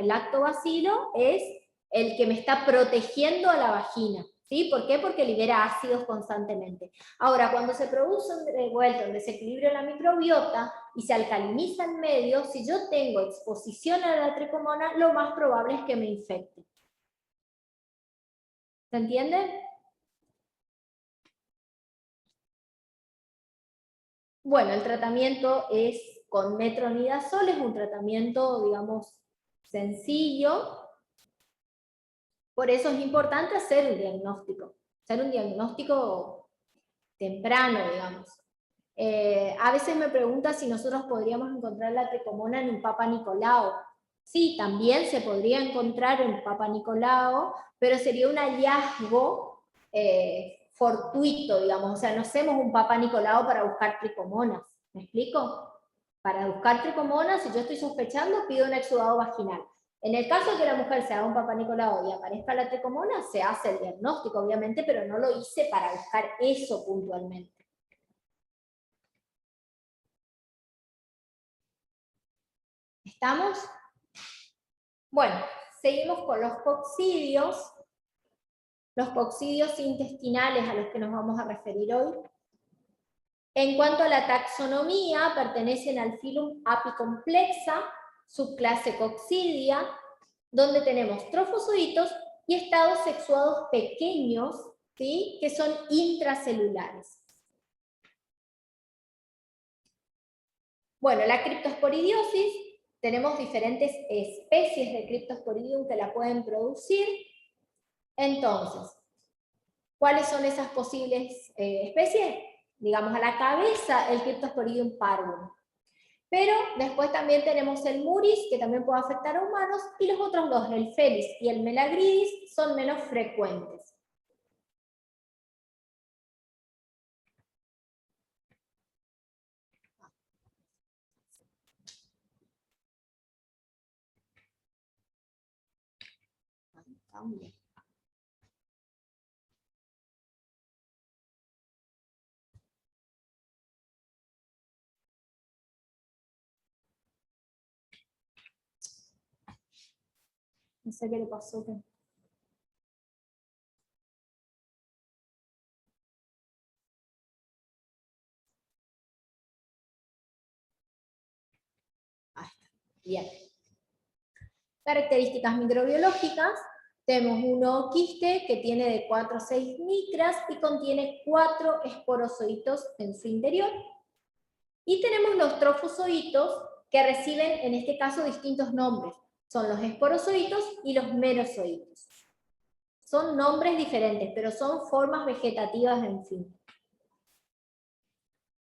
es el que me está protegiendo a la vagina. ¿Sí? ¿Por qué? Porque libera ácidos constantemente. Ahora, cuando se produce un revuelto, un desequilibrio en la microbiota y se alcaliniza el medio, si yo tengo exposición a la tricomona, lo más probable es que me infecte. ¿Se entiende? Bueno, el tratamiento es con metronidazol, es un tratamiento, digamos, sencillo. Por eso es importante hacer un diagnóstico temprano, digamos. A veces me preguntan si nosotros podríamos encontrar la tricomona en un Papa Nicolau. Sí, también se podría encontrar en Papa Nicolau, pero sería un hallazgo fortuito, digamos. O sea, no hacemos un Papa Nicolau para buscar tricomonas. ¿Me explico? Para buscar tricomonas, si yo estoy sospechando, pido un exudado vaginal. En el caso de que la mujer se haga un Papa Nicolau y aparezca la tricomona, se hace el diagnóstico, obviamente, pero no lo hice para buscar eso puntualmente. ¿Estamos? Bueno, seguimos con los coccidios. Los coccidios intestinales a los que nos vamos a referir hoy. En cuanto a la taxonomía, pertenecen al filum Apicomplexa, subclase coccidia, donde tenemos trofozoitos y estados sexuados pequeños, ¿sí? Que son intracelulares. Bueno, la criptosporidiosis, tenemos diferentes especies de Cryptosporidium que la pueden producir. Entonces, ¿cuáles son esas posibles especies? Digamos, a la cabeza el Cryptosporidium parvum. Pero después también tenemos el muris, que también puede afectar a humanos, y los otros dos, el felis y el melagridis, son menos frecuentes. No sé qué le pasó. Ahí está. Bien. Características microbiológicas. Tenemos un ooquiste que tiene de 4 a 6 micras y contiene 4 esporozoitos en su interior. Y tenemos los trofozoitos que reciben, en este caso, distintos nombres. Son los esporozoitos y los merozoitos. Son nombres diferentes, pero son formas vegetativas, en fin.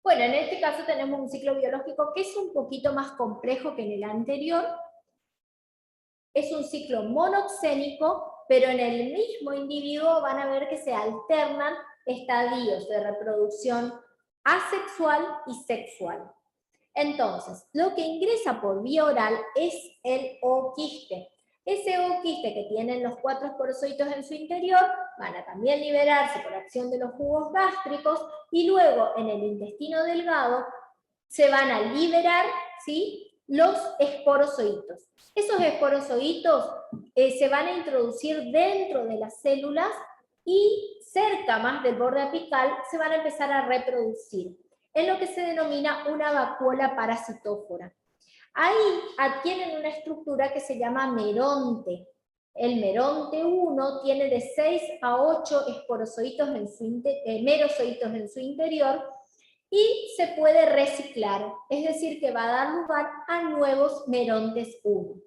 Bueno, en este caso tenemos un ciclo biológico que es un poquito más complejo que en el anterior. Es un ciclo monoxénico, pero en el mismo individuo van a ver que se alternan estadios de reproducción asexual y sexual. Entonces, lo que ingresa por vía oral es el ooquiste. Ese ooquiste que tienen los 4 esporozoitos en su interior van a también liberarse por acción de los jugos gástricos y luego en el intestino delgado se van a liberar, ¿sí?, los esporozoitos. Esos esporozoitos se van a introducir dentro de las células y cerca más del borde apical se van a empezar a reproducir, en lo que se denomina una vacuola parasitófora. Ahí adquieren una estructura que se llama meronte. El meronte 1 tiene de 6 a 8 esporozoitos merozoitos en su interior y se puede reciclar, es decir, que va a dar lugar a nuevos merontes 1.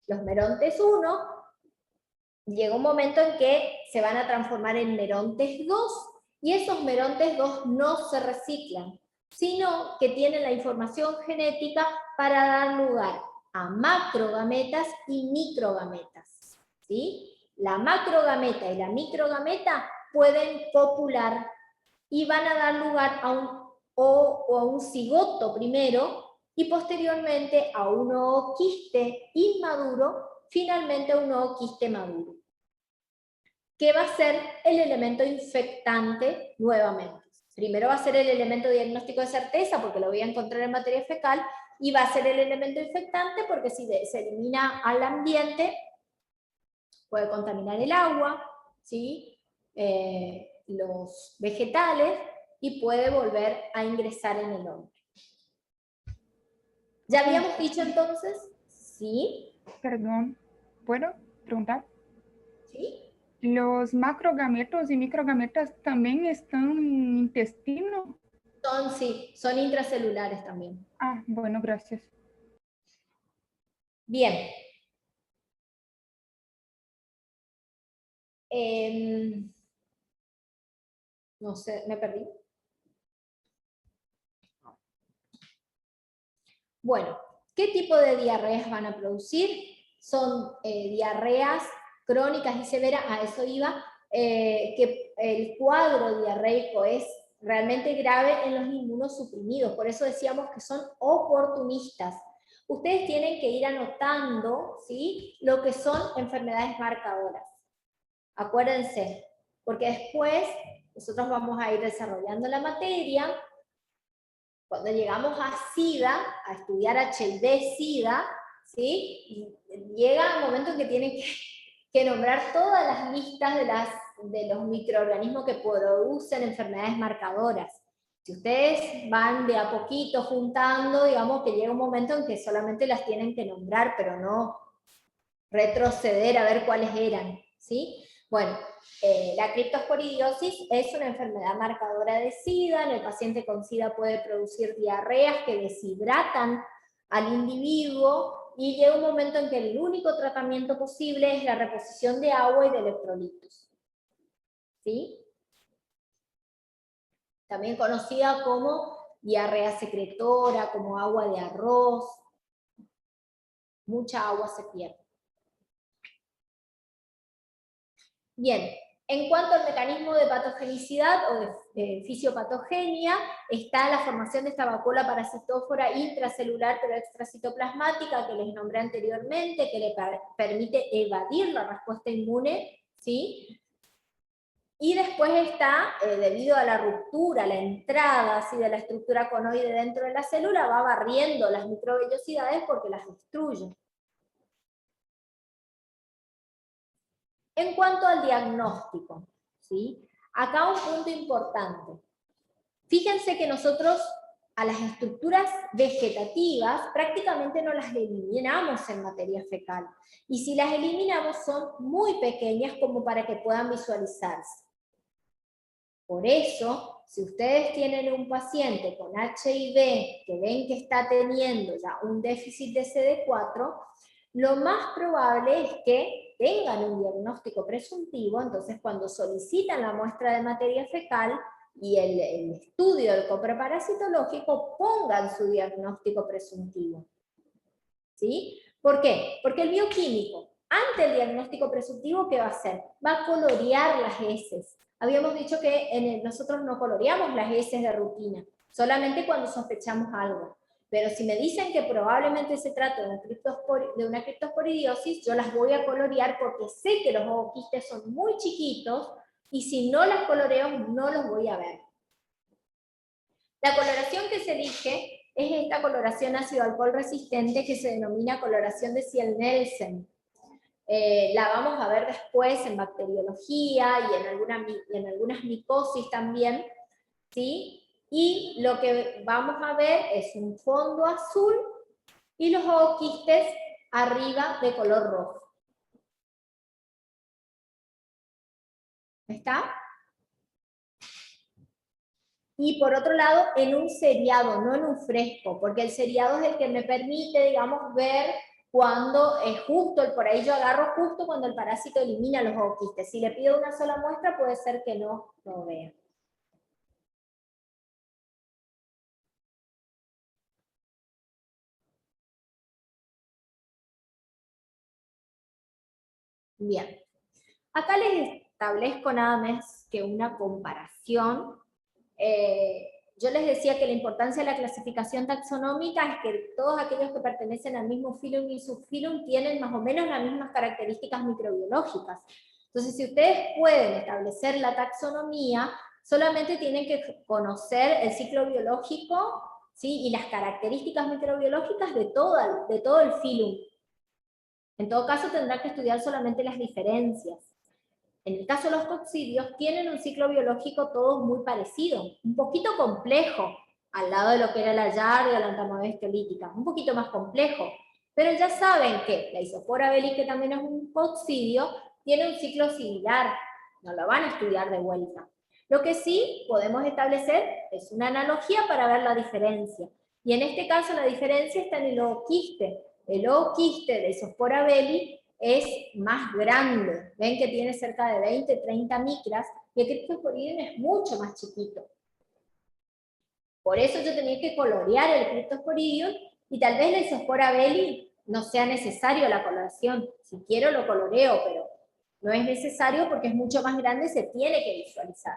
Los merontes 1 llega un momento en que se van a transformar en merontes 2 y esos merontes 2 no se reciclan, sino que tienen la información genética para dar lugar a macrogametas y microgametas, ¿sí? La macrogameta y la microgameta pueden copular y van a dar lugar a un cigoto primero y posteriormente a un ooquiste inmaduro, finalmente a un ooquiste maduro, que va a ser el elemento infectante nuevamente. Primero va a ser el elemento diagnóstico de certeza, porque lo voy a encontrar en materia fecal, y va a ser el elemento infectante, porque si se elimina al ambiente, puede contaminar el agua, ¿sí? Los vegetales, y puede volver a ingresar en el hombre. ¿Ya habíamos dicho entonces? ¿Sí? Perdón, ¿puedo preguntar? ¿Sí? ¿Los macrogametos y microgametas también están en el intestino? Sí, son intracelulares también. Ah, bueno, gracias. Bien. No sé, me perdí. Bueno, ¿qué tipo de diarreas van a producir? Son diarreas crónicas y severas, a eso iba, que el cuadro diarreico es realmente grave en los inmunosuprimidos, por eso decíamos que son oportunistas. Ustedes tienen que ir anotando, ¿sí?, lo que son enfermedades marcadoras. Acuérdense, porque después nosotros vamos a ir desarrollando la materia. Cuando llegamos a SIDA, a estudiar HIV-SIDA, ¿sí?, llega el momento en que tienen que nombrar todas las listas de los microorganismos que producen enfermedades marcadoras. Si ustedes van de a poquito juntando, digamos que llega un momento en que solamente las tienen que nombrar, pero no retroceder a ver cuáles eran, ¿sí? Bueno, la criptosporidiosis es una enfermedad marcadora de SIDA. En el paciente con SIDA puede producir diarreas que deshidratan al individuo y llega un momento en que el único tratamiento posible es la reposición de agua y de electrolitos. ¿Sí? También conocida como diarrea secretora, como agua de arroz. Mucha agua se pierde. Bien, en cuanto al mecanismo de patogenicidad o de fisiopatogenia, está la formación de esta vacuola parasitófora intracelular pero extracitoplasmática que les nombré anteriormente, que le permite evadir la respuesta inmune, ¿sí? Y después está, debido a la ruptura, la entrada ¿sí?, de la estructura conoide dentro de la célula, va barriendo las microvellosidades porque las destruye. En cuanto al diagnóstico, ¿sí?, acá un punto importante. Fíjense que nosotros a las estructuras vegetativas prácticamente no las eliminamos en materia fecal. Y si las eliminamos son muy pequeñas como para que puedan visualizarse. Por eso, si ustedes tienen un paciente con HIV que ven que está teniendo ya un déficit de CD4, lo más probable es que tengan un diagnóstico presuntivo. Entonces cuando solicitan la muestra de materia fecal y el estudio del copreparasitológico, pongan su diagnóstico presuntivo. ¿Sí? ¿Por qué? Porque el bioquímico, ante el diagnóstico presuntivo, ¿qué va a hacer? Va a colorear las heces. Habíamos dicho que nosotros no coloreamos las heces de rutina, solamente cuando sospechamos algo. Pero si me dicen que probablemente se trata de una criptosporidiosis, yo las voy a colorear porque sé que los ooquistes son muy chiquitos y si no las coloreo no los voy a ver. La coloración que se elige es esta coloración ácido alcohol resistente que se denomina coloración de Ciel-Nielsen. La vamos a ver después en bacteriología y en algunas micosis también, ¿sí? Y lo que vamos a ver es un fondo azul y los ooquistes arriba de color rojo. ¿Está? Y por otro lado, en un seriado, no en un fresco, porque el seriado es el que me permite, digamos, ver cuando es justo, por ahí yo agarro justo cuando el parásito elimina los ooquistes. Si le pido una sola muestra, puede ser que no lo vea. Bien. Acá les establezco nada más que una comparación. Yo les decía que la importancia de la clasificación taxonómica es que todos aquellos que pertenecen al mismo filum y subfilum tienen más o menos las mismas características microbiológicas. Entonces, si ustedes pueden establecer la taxonomía, solamente tienen que conocer el ciclo biológico, ¿sí? Y las características microbiológicas de todo el filum. En todo caso, tendrán que estudiar solamente las diferencias. En el caso de los coccidios, tienen un ciclo biológico todos muy parecido, un poquito complejo, al lado de lo que era la Giardia o la Entamoeba lítica, un poquito más complejo. Pero ya saben que la Isospora belli, que también es un coccidio, tiene un ciclo similar, no lo van a estudiar de vuelta. Lo que sí podemos establecer es una analogía para ver la diferencia. Y en este caso la diferencia está en el ooquiste. El ooquiste de Isospora belli es más grande. Ven que tiene cerca de 20, 30 micras, y el Cryptosporidium es mucho más chiquito. Por eso yo tenía que colorear el Cryptosporidium, y tal vez la Isospora belli no sea necesario la coloración. Si quiero lo coloreo, pero no es necesario porque es mucho más grande y se tiene que visualizar.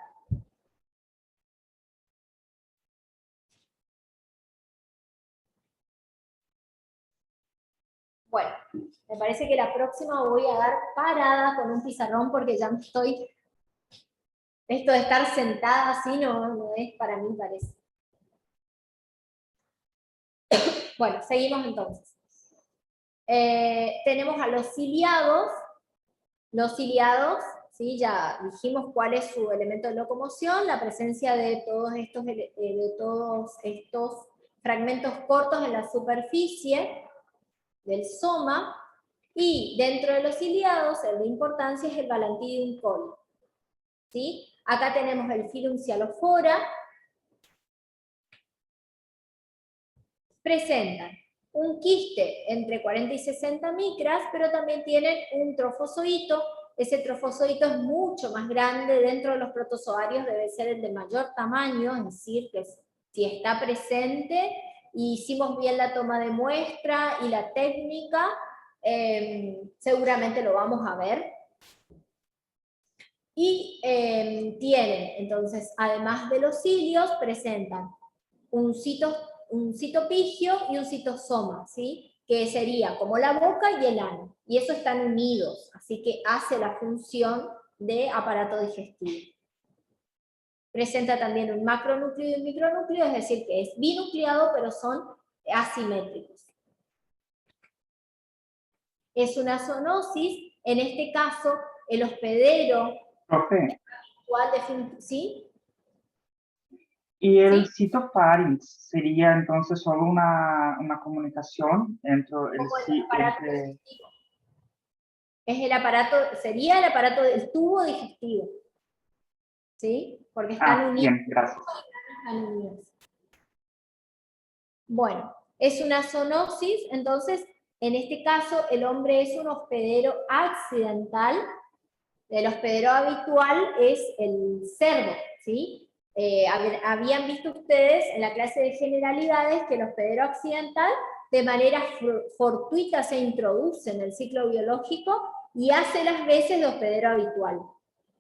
Bueno, me parece que la próxima voy a dar parada con un pizarrón porque ya me estoy... Esto de estar sentada así no es para mí, parece. Bueno, seguimos entonces. Tenemos a los ciliados. Los ciliados, ¿sí? Ya dijimos cuál es su elemento de locomoción, la presencia de todos estos fragmentos cortos en la superficie del soma, y dentro de los ciliados, el de importancia es el Balantidium coli. ¿Sí? Acá tenemos el Filum Cyalophora. Presentan un quiste entre 40 y 60 micras, pero también tienen un trofozoito. Ese trofozoito es mucho más grande, dentro de los protozoarios debe ser el de mayor tamaño, es decir, que si está presente, y hicimos bien la toma de muestra y la técnica, seguramente lo vamos a ver. Y tienen, entonces, además de los cilios, presentan un citopigio y un citosoma, ¿sí? Que sería como la boca y el ano, y eso están unidos, así que hace la función de aparato digestivo. Presenta también un macronúcleo y un micronúcleo, es decir, que es binucleado, pero son asimétricos. Es una zoonosis, en este caso, el hospedero... Profe, ¿sí? ¿y el citofarinx sería entonces solo una comunicación entre el Es el aparato, sería el aparato del tubo digestivo. ¿Sí? Porque están unidos. Bien, gracias. Están unidos. Bueno, es una zoonosis, entonces, en este caso, el hombre es un hospedero accidental. El hospedero habitual es el cerdo, ¿sí? Habían visto ustedes en la clase de generalidades que el hospedero accidental de manera fortuita se introduce en el ciclo biológico y hace las veces de hospedero habitual.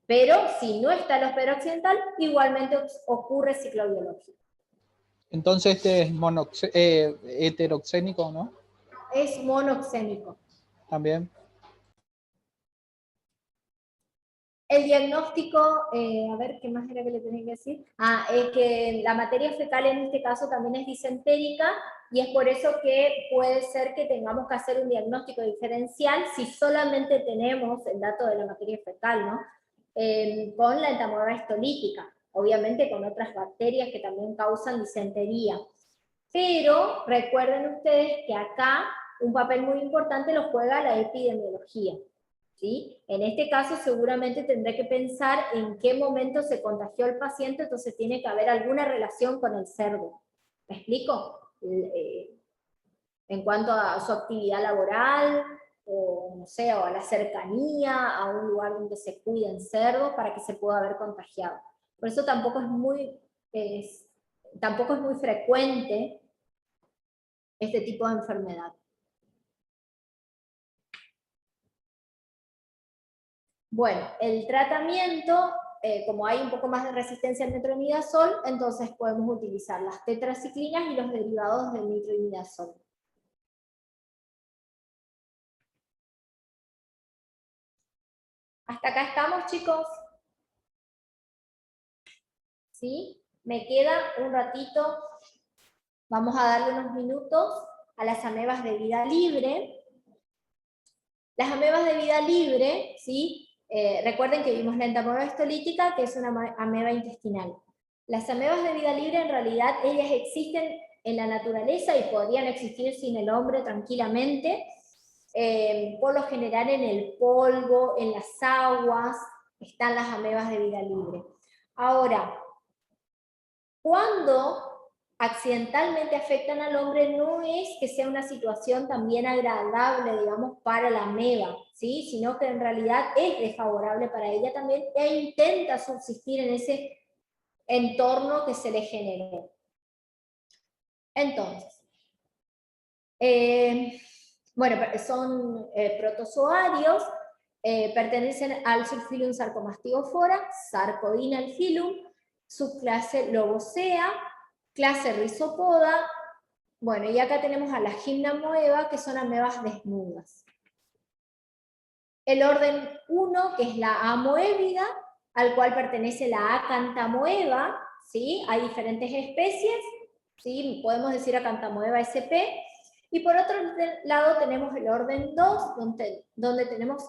Pero si no está el hospedero accidental, igualmente ocurre ciclo biológico. Entonces este es heteroxénico, ¿no? Es monoxénico. También. El diagnóstico, a ver, ¿qué más era que le tenía que decir? Es que la materia fecal en este caso también es disentérica, y es por eso que puede ser que tengamos que hacer un diagnóstico diferencial si solamente tenemos el dato de la materia fecal, ¿no? Con la entamoeba histolítica, obviamente con otras bacterias que también causan disentería. Pero recuerden ustedes que acá un papel muy importante lo juega la epidemiología. ¿Sí? En este caso seguramente tendré que pensar en qué momento se contagió el paciente, entonces tiene que haber alguna relación con el cerdo. ¿Me explico? En cuanto a su actividad laboral, o no sé, o a la cercanía a un lugar donde se cuiden cerdos para que se pueda haber contagiado. Por eso tampoco es muy frecuente este tipo de enfermedad. Bueno, el tratamiento, como hay un poco más de resistencia al metronidazol, entonces podemos utilizar las tetraciclinas y los derivados del metronidazol. ¿Hasta acá estamos, chicos? ¿Sí? Me queda un ratito, vamos a darle unos minutos a las amebas de vida libre. Las amebas de vida libre, ¿sí? Recuerden que vimos la entamoeba histolítica, que es una ameba intestinal. Las amebas de vida libre, en realidad, ellas existen en la naturaleza y podrían existir sin el hombre tranquilamente. Por lo general en el polvo, en las aguas, están las amebas de vida libre. Ahora, cuando accidentalmente afectan al hombre, no es que sea una situación también agradable, digamos, para la ameba, ¿sí? Sino que en realidad es desfavorable para ella también, e intenta subsistir en ese entorno que se le generó. Entonces, bueno, son protozoarios, pertenecen al subfilum Sarcomastigofora, Sarcodina el filum, subclase Lobosea, clase Rhizopoda. Bueno, y acá tenemos a la Gymnamoeba, que son amebas desnudas. El orden 1, que es la Amoébida, al cual pertenece la Acantamoeba, ¿sí? Hay diferentes especies, ¿sí? Podemos decir Acantamoeba sp. Y por otro lado tenemos el orden 2, donde tenemos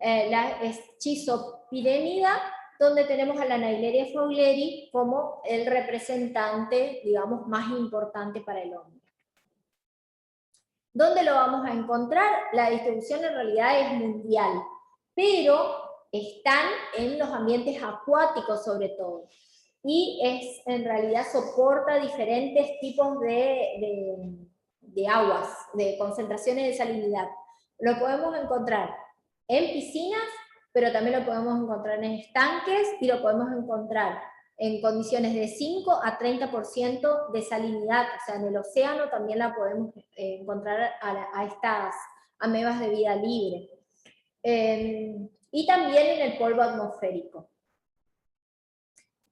la Schizopirenida, donde tenemos a la Nailheria fowleri como el representante, digamos, más importante para el hombre. ¿Dónde lo vamos a encontrar? La distribución en realidad es mundial, pero están en los ambientes acuáticos sobre todo. Y en realidad soporta diferentes tipos de aguas, de concentraciones de salinidad. Lo podemos encontrar en piscinas, pero también lo podemos encontrar en estanques y lo podemos encontrar en condiciones de 5 a 30% de salinidad, o sea, en el océano también la podemos encontrar a estas amebas de vida libre. Y también en el polvo atmosférico.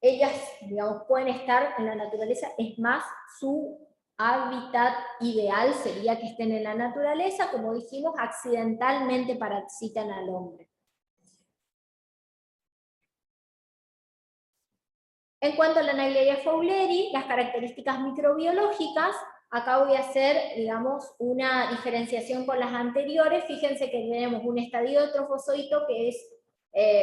Ellas, digamos, pueden estar en la naturaleza, es más, su hábitat ideal sería que estén en la naturaleza, como dijimos, accidentalmente parasitan al hombre. En cuanto a la Nailheria fowleri, las características microbiológicas, acá voy a hacer, digamos, una diferenciación con las anteriores. Fíjense que tenemos un estadio de trofozoito que es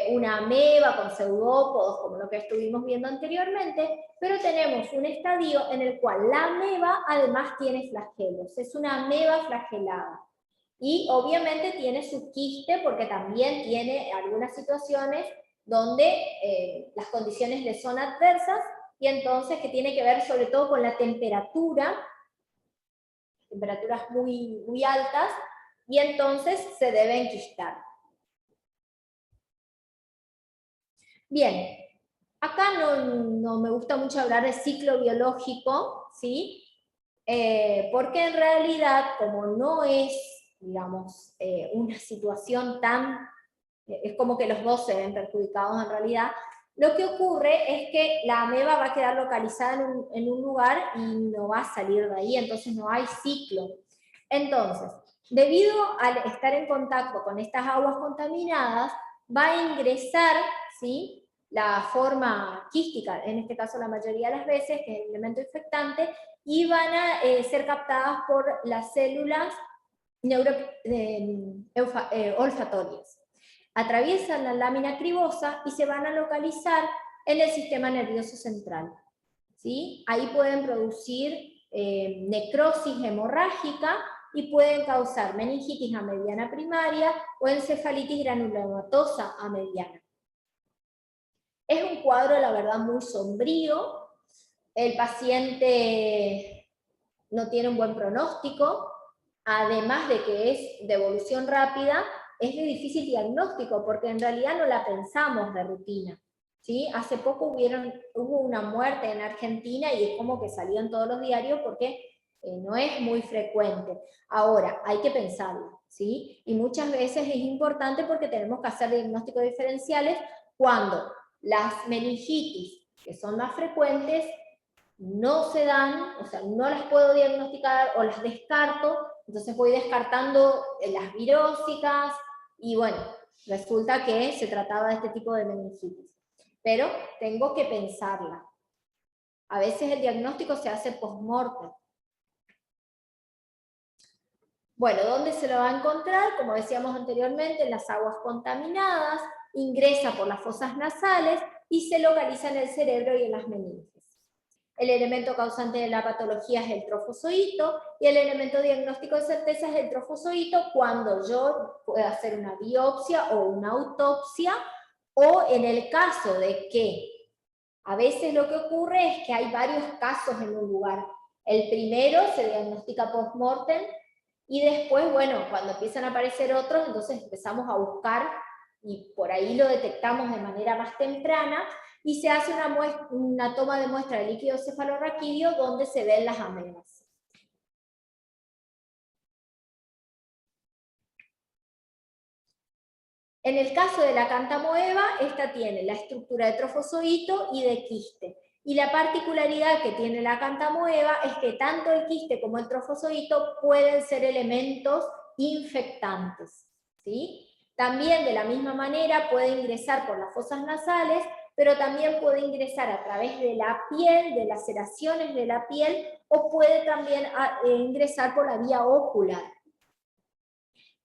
una ameba con pseudópodos, como lo que estuvimos viendo anteriormente, pero tenemos un estadio en el cual la ameba además tiene flagelos, es una ameba flagelada. Y obviamente tiene su quiste porque también tiene algunas situaciones donde las condiciones le son adversas, y entonces que tiene que ver sobre todo con la temperatura, temperaturas muy, muy altas, y entonces se debe enquistar. Bien, acá no me gusta mucho hablar de ciclo biológico, ¿sí? Porque en realidad, como no es, digamos, una situación tan... es como que los dos se ven perjudicados en realidad, lo que ocurre es que la ameba va a quedar localizada en un lugar y no va a salir de ahí, entonces no hay ciclo. Entonces, debido al estar en contacto con estas aguas contaminadas, va a ingresar, ¿sí? La forma quística, en este caso la mayoría de las veces, que es el elemento infectante, y van a ser captadas por las células olfatorias. Atraviesan la lámina cribosa y se van a localizar en el sistema nervioso central. ¿Sí? Ahí pueden producir necrosis hemorrágica y pueden causar meningitis a mediana primaria o encefalitis granulomatosa a mediana. Es un cuadro, la verdad, muy sombrío. El paciente no tiene un buen pronóstico, además de que es de evolución rápida, es de difícil diagnóstico, porque en realidad no la pensamos de rutina. ¿Sí? Hace poco hubo una muerte en Argentina y es como que salió en todos los diarios porque no es muy frecuente. Ahora, hay que pensarlo, ¿sí? Y muchas veces es importante porque tenemos que hacer diagnósticos diferenciales cuando las meningitis, que son más frecuentes, no se dan, o sea, no las puedo diagnosticar o las descarto, entonces voy descartando las virósicas y bueno, resulta que se trataba de este tipo de meningitis. Pero tengo que pensarla. A veces el diagnóstico se hace post-mortem. Bueno, ¿dónde se lo va a encontrar? Como decíamos anteriormente, en las aguas contaminadas, ingresa por las fosas nasales y se localiza en el cerebro y en las meninges. El elemento causante de la patología es el trofozoito y el elemento diagnóstico de certeza es el trofozoito cuando yo pueda hacer una biopsia o una autopsia, o en el caso de que a veces lo que ocurre es que hay varios casos en un lugar. El primero se diagnostica post-mortem y después, bueno, cuando empiezan a aparecer otros, entonces empezamos a buscar y por ahí lo detectamos de manera más temprana y se hace una toma de muestra de líquido cefalorraquídeo donde se ven las amebas. En el caso de la cantamoeba, esta tiene la estructura de trofozoito y de quiste. Y la particularidad que tiene la cantamoeba es que tanto el quiste como el trofozoito pueden ser elementos infectantes, ¿sí? También de la misma manera puede ingresar por las fosas nasales, pero también puede ingresar a través de la piel, de laceraciones de la piel, o puede también ingresar por la vía ocular.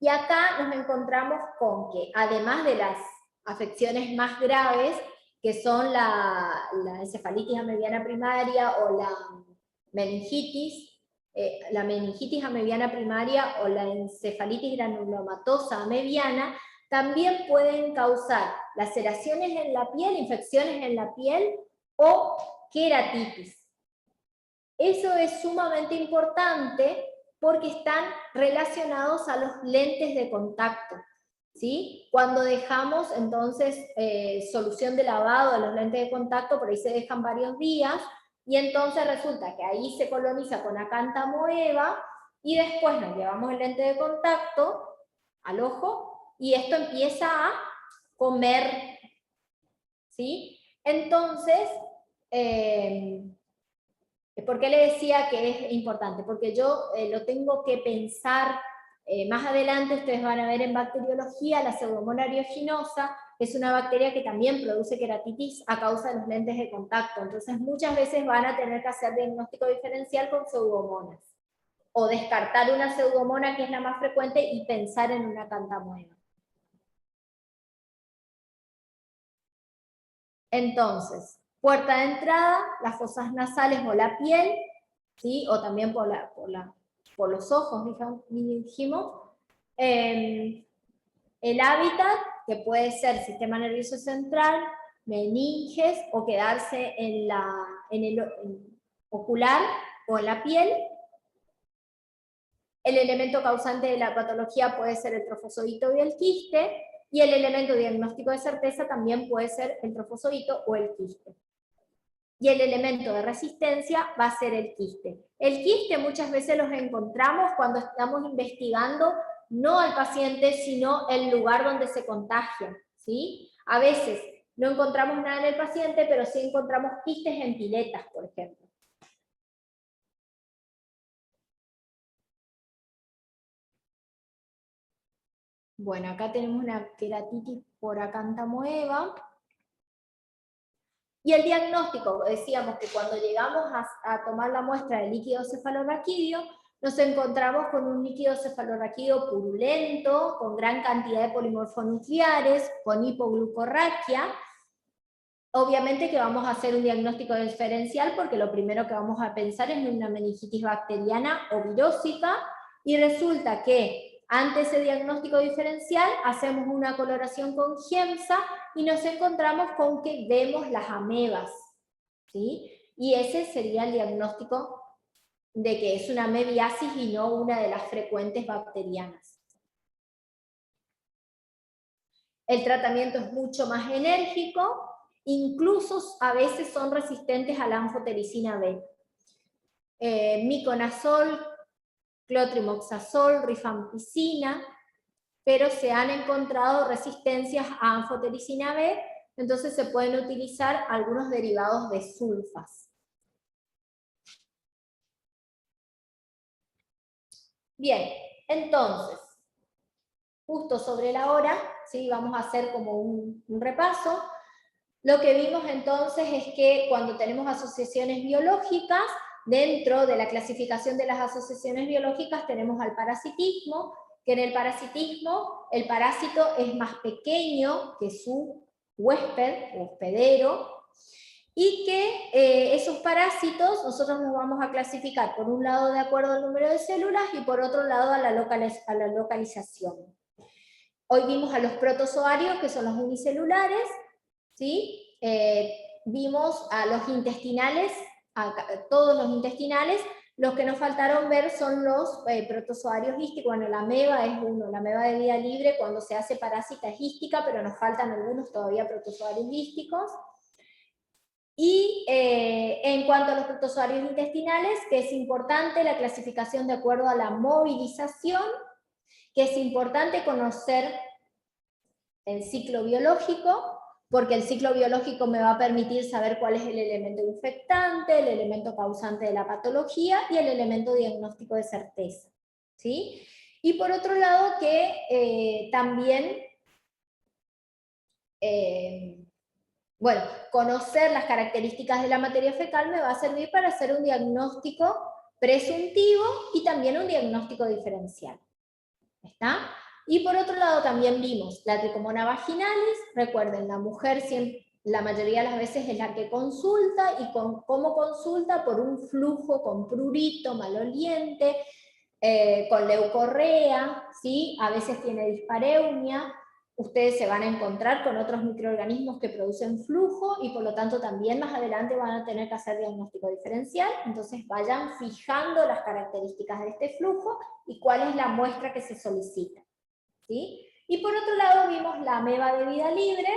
Y acá nos encontramos con que, además de las afecciones más graves, que son la encefalitis a mediana primaria o la meningitis a mediana primaria o la encefalitis granulomatosa a mediana, también pueden causar laceraciones en la piel, infecciones en la piel o queratitis. Eso es sumamente importante porque están relacionados a los lentes de contacto, ¿sí? Cuando dejamos entonces solución de lavado de los lentes de contacto, por ahí se dejan varios días, y entonces resulta que ahí se coloniza con acantamoeba, y después nos llevamos el lente de contacto al ojo, y esto empieza a comer, ¿sí? Entonces, ¿por qué le decía que es importante? Porque yo lo tengo que pensar, más adelante ustedes van a ver en bacteriología la Pseudomonas aeruginosa, que es una bacteria que también produce queratitis a causa de los lentes de contacto. Entonces muchas veces van a tener que hacer diagnóstico diferencial con pseudomonas, o descartar una pseudomona que es la más frecuente y pensar en una cantamoeba. Entonces, puerta de entrada, las fosas nasales o la piel, ¿sí? O también por los ojos, dijimos. El hábitat, que puede ser sistema nervioso central, meninges, o quedarse en el ocular o en la piel. El elemento causante de la patología puede ser el trofozoito y el quiste, y el elemento diagnóstico de certeza también puede ser el trofozoito o el quiste. Y el elemento de resistencia va a ser el quiste. El quiste muchas veces los encontramos cuando estamos investigando no al paciente, sino el lugar donde se contagian, ¿sí? A veces no encontramos nada en el paciente, pero sí encontramos quistes en piletas, por ejemplo. Bueno, acá tenemos una queratitis por acantamoeba. Y el diagnóstico, decíamos que cuando llegamos a tomar la muestra de líquido cefalorraquídeo, nos encontramos con un líquido cefalorraquídeo purulento, con gran cantidad de polimorfonucleares, con hipoglucorraquia. Obviamente que vamos a hacer un diagnóstico diferencial porque lo primero que vamos a pensar es en una meningitis bacteriana o virósica, y resulta que ante ese diagnóstico diferencial hacemos una coloración con GEMSA y nos encontramos con que vemos las amebas, ¿sí? Y ese sería el diagnóstico de que es una amebiasis y no una de las frecuentes bacterianas. El tratamiento es mucho más enérgico, incluso a veces son resistentes a la anfotericina B. Miconazol, clotrimoxazol, rifampicina, pero se han encontrado resistencias a anfotericina B, entonces se pueden utilizar algunos derivados de sulfas. Bien, entonces, justo sobre la hora, ¿sí? Vamos a hacer como un repaso. Lo que vimos entonces es que cuando tenemos asociaciones biológicas, dentro de la clasificación de las asociaciones biológicas tenemos al parasitismo, que en el parasitismo el parásito es más pequeño que su huésped, hospedero, y que esos parásitos nosotros los vamos a clasificar por un lado de acuerdo al número de células y por otro lado a la localización. Hoy vimos a los protozoarios, que son los unicelulares, ¿sí? Vimos a los intestinales, a todos los intestinales. Los que nos faltaron ver son los protozoarios hísticos. Bueno, la ameba es uno, la ameba de vida libre cuando se hace parásita es hística, pero nos faltan algunos todavía protozoarios hísticos. Y en cuanto a los protozoarios intestinales, que es importante la clasificación de acuerdo a la movilización, que es importante conocer el ciclo biológico, porque el ciclo biológico me va a permitir saber cuál es el elemento infectante, el elemento causante de la patología y el elemento diagnóstico de certeza, ¿sí? Y por otro lado que también, bueno, conocer las características de la materia fecal me va a servir para hacer un diagnóstico presuntivo y también un diagnóstico diferencial. ¿Está? Y por otro lado también vimos la tricomona vaginalis. Recuerden, la mujer siempre, la mayoría de las veces es la que consulta, y ¿cómo consulta? Por un flujo con prurito, maloliente, con leucorrea, ¿sí? A veces tiene dispareunia. Ustedes se van a encontrar con otros microorganismos que producen flujo y por lo tanto también más adelante van a tener que hacer diagnóstico diferencial, entonces vayan fijando las características de este flujo y cuál es la muestra que se solicita, ¿sí? Y por otro lado vimos la ameba de vida libre,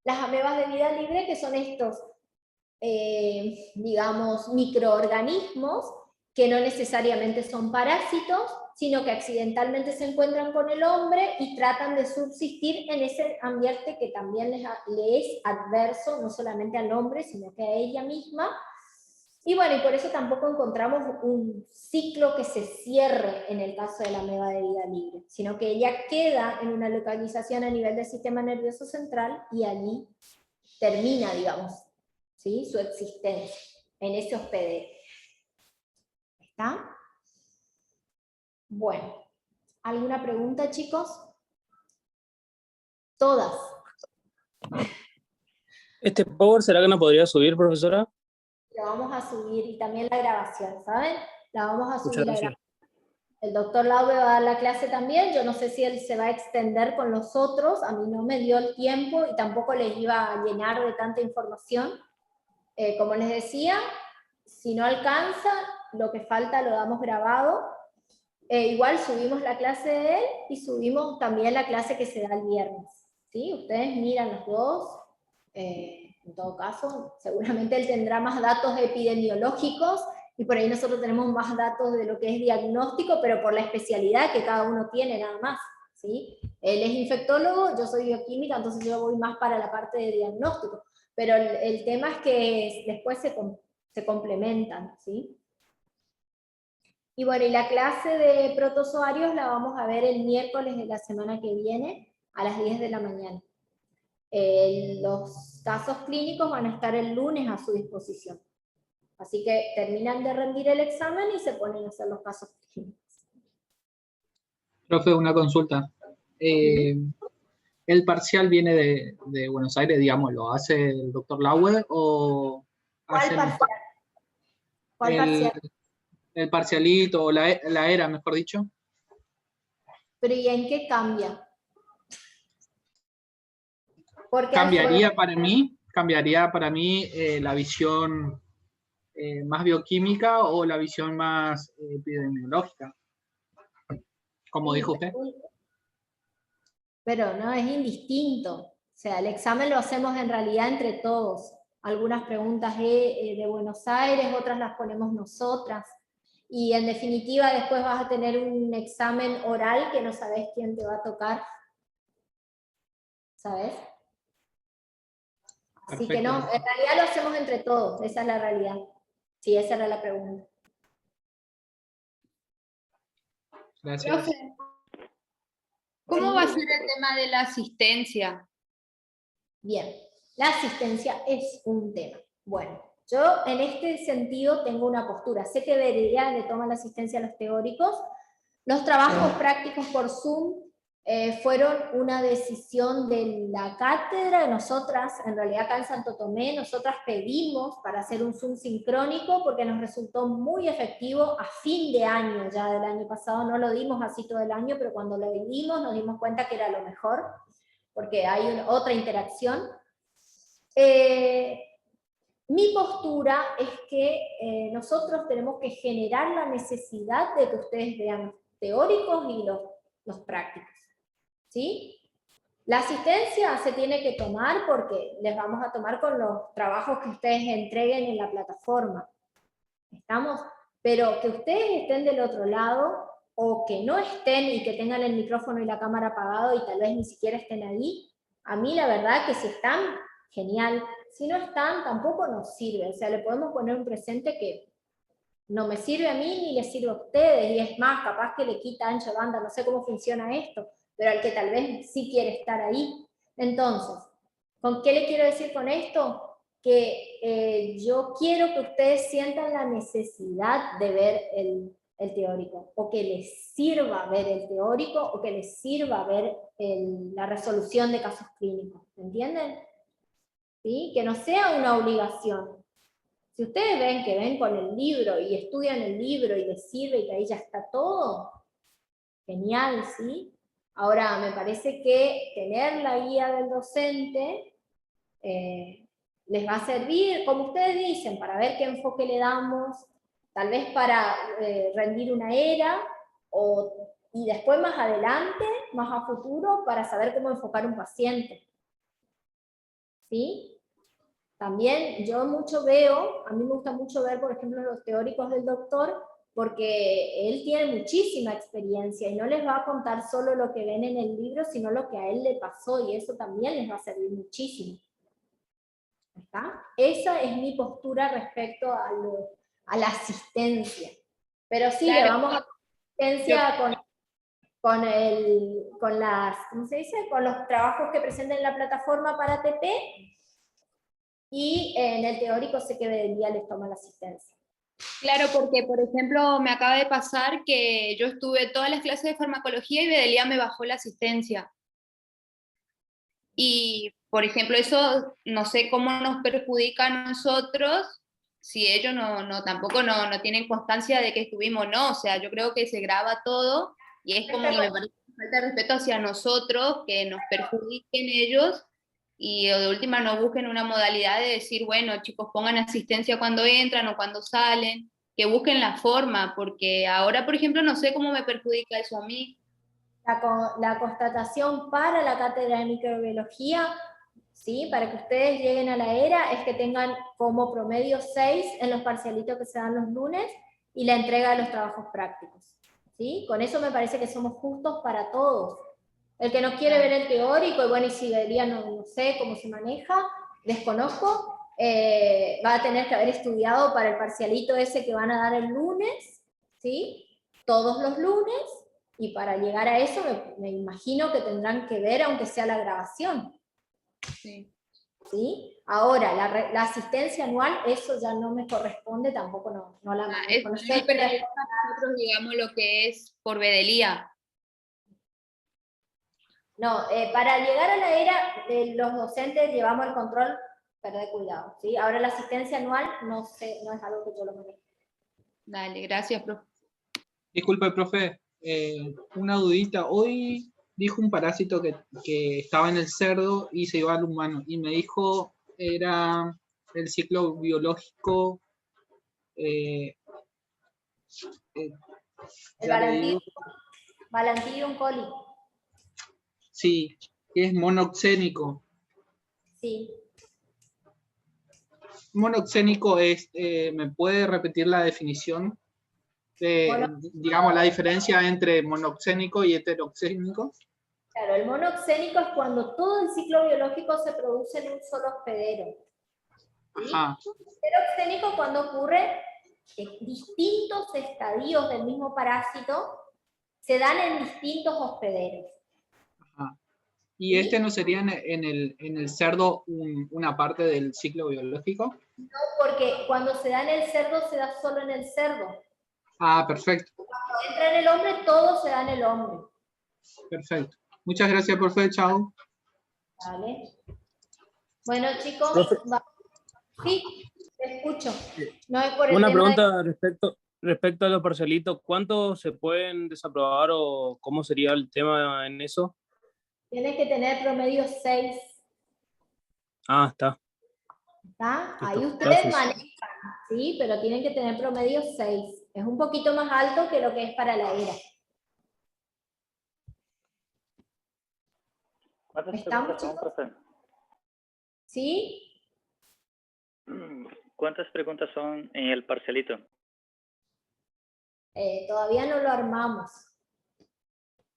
las amebas de vida libre que son estos, digamos, microorganismos que no necesariamente son parásitos, sino que accidentalmente se encuentran con el hombre y tratan de subsistir en ese ambiente que también le es adverso, no solamente al hombre, sino que a ella misma. Y bueno, y por eso tampoco encontramos un ciclo que se cierre en el caso de la ameba de vida libre, sino que ella queda en una localización a nivel del sistema nervioso central y allí termina, digamos, ¿sí? Su existencia, en ese hospedero. ¿Está? Bueno, ¿alguna pregunta, chicos? Todas. ¿Este Power será que no podría subir, profesora? Lo vamos a subir, y también la grabación, ¿saben? La vamos a subir. Muchas gracias. El doctor Laube va a dar la clase también. Yo no sé si él se va a extender con los otros, a mí no me dio el tiempo y tampoco les iba a llenar de tanta información. Como les decía, si no alcanza, lo que falta lo damos grabado. Igual subimos la clase de él y subimos también la clase que se da el viernes, ¿sí? Ustedes miran los dos, en todo caso, seguramente él tendrá más datos epidemiológicos y por ahí nosotros tenemos más datos de lo que es diagnóstico, pero por la especialidad que cada uno tiene nada más, ¿sí? Él es infectólogo, yo soy bioquímica, entonces yo voy más para la parte de diagnóstico, pero el tema es que después se complementan, ¿sí? Y bueno, y la clase de protozoarios la vamos a ver el miércoles de la semana que viene a las 10 de la mañana. Los casos clínicos van a estar el lunes a su disposición. Así que terminan de rendir el examen y se ponen a hacer los casos clínicos. Profe, una consulta. ¿El parcial viene de Buenos Aires, digamos, lo hace el doctor Laue o ¿Cuál hacen parcial? ¿Cuál parcial? el parcialito o la era, mejor dicho? Pero ¿y en qué cambia? Porque Cambiaría para mí la visión más bioquímica o la visión más epidemiológica, como dijo usted. Pero no, es indistinto. O sea, el examen lo hacemos en realidad entre todos. Algunas preguntas de Buenos Aires, otras las ponemos nosotras. Y en definitiva después vas a tener un examen oral que no sabes quién te va a tocar. ¿Sabes? Así que no, en realidad lo hacemos entre todos, esa es la realidad. Sí, esa era la pregunta. Gracias. Profe, ¿cómo va a ser el tema de la asistencia? Bien, la asistencia es un tema. Bueno, yo en este sentido tengo una postura. Sé que Berelia le toma la asistencia a los teóricos. Los trabajos prácticos por Zoom fueron una decisión de la cátedra. Nosotras, en realidad acá en Santo Tomé, nosotras pedimos para hacer un Zoom sincrónico porque nos resultó muy efectivo a fin de año, ya del año pasado. No lo dimos así todo el año, pero cuando lo dimos nos dimos cuenta que era lo mejor, porque hay otra interacción. Mi postura es que nosotros tenemos que generar la necesidad de que ustedes vean los teóricos y los prácticos. ¿Sí? La asistencia se tiene que tomar porque les vamos a tomar con los trabajos que ustedes entreguen en la plataforma. ¿Estamos? Pero que ustedes estén del otro lado o que no estén y que tengan el micrófono y la cámara apagado y tal vez ni siquiera estén ahí, a mí la verdad que si están, genial. Si no están, tampoco nos sirve. O sea, le podemos poner un presente que no me sirve a mí ni les sirve a ustedes. Y es más, capaz que le quita ancha banda, no sé cómo funciona esto, pero al que tal vez sí quiere estar ahí. Entonces, ¿con qué le quiero decir con esto? Que yo quiero que ustedes sientan la necesidad de ver el teórico, o que les sirva ver el teórico, o que les sirva ver la resolución de casos clínicos. ¿Entienden? ¿Sí? Que no sea una obligación. Si ustedes ven que ven con el libro y estudian el libro y les sirve y que ahí ya está todo, genial, ¿sí? Ahora, me parece que tener la guía del docente les va a servir, como ustedes dicen, para ver qué enfoque le damos, tal vez para rendir una era, y después más adelante, más a futuro, para saber cómo enfocar un paciente. ¿Sí? También yo mucho veo, a mí me gusta mucho ver, por ejemplo, los teóricos del doctor, porque él tiene muchísima experiencia y no les va a contar solo lo que ven en el libro, sino lo que a él le pasó, y eso también les va a servir muchísimo. ¿Está? Esa es mi postura respecto a la asistencia. Pero sí, claro, le vamos a asistencia con las, ¿cómo se dice? Con los trabajos que presenten en la plataforma para TP, y en el teórico sé que Bedelia les toma la asistencia. Claro, porque por ejemplo me acaba de pasar que yo estuve todas las clases de farmacología y Bedelia me bajó la asistencia. Y por ejemplo eso no sé cómo nos perjudica a nosotros si ellos tampoco no tienen constancia de que estuvimos, no. O sea, yo creo que se graba todo y es como que me parece falta de respeto hacia nosotros, que nos perjudiquen ellos. Y de última no busquen una modalidad de decir, bueno, chicos, pongan asistencia cuando entran o cuando salen, que busquen la forma, porque ahora, por ejemplo, no sé cómo me perjudica eso a mí. La constatación para la cátedra de microbiología, ¿sí? Para que ustedes lleguen a la era, es que tengan como promedio 6 en los parcialitos que se dan los lunes, y la entrega de los trabajos prácticos. ¿Sí? Con eso me parece que somos justos para todos. El que no quiere ver el teórico, y bueno, y si debería, no sé cómo se maneja, desconozco, va a tener que haber estudiado para el parcialito ese que van a dar el lunes, ¿sí? Todos los lunes, y para llegar a eso me imagino que tendrán que ver, aunque sea la grabación. Sí. ¿Sí? Ahora, la asistencia anual, eso ya no me corresponde, tampoco no la manejo. No sé, No, pero nosotros digamos lo que es por vedelía. No, para llegar a la era de los docentes llevamos el control, pero de cuidado, ¿sí? Ahora la asistencia anual, no sé, no es algo que yo lo manejo. Dale, gracias, profe. Disculpe, profe, una dudita. Hoy dijo un parásito que estaba en el cerdo y se iba al humano, y me dijo era el ciclo biológico. El Ya le digo. Balantidium coli. Sí, que es monoxénico. Sí. Monoxénico es, ¿me puede repetir la definición? Digamos, la diferencia entre monoxénico y heteroxénico. Claro, el monoxénico es cuando todo el ciclo biológico se produce en un solo hospedero. ¿Sí? Ajá. Heteroxénico cuando ocurre distintos estadios del mismo parásito se dan en distintos hospederos. Ajá. ¿Y este no sería en el cerdo una parte del ciclo biológico? No, porque cuando se da en el cerdo, se da solo en el cerdo. Ah, perfecto. Cuando entra en el hombre, todo se da en el hombre. Perfecto. Muchas gracias, profe. Chao. Vale. Bueno, chicos, sí, te escucho. No es por el Una tema pregunta respecto a los parcialitos. ¿Cuántos se pueden desaprobar o cómo sería el tema en eso? Tienes que tener promedio 6. Ah, está. ¿Está? Ahí Listo. ustedes Gracias. manejan, ¿sí? Pero tienen que tener promedio 6. Es un poquito más alto que lo que es para la ERA. ¿Cuántas ¿Estamos, preguntas son, chicos? profe? ¿Sí? ¿Cuántas preguntas son en el parcialito? Todavía no lo armamos.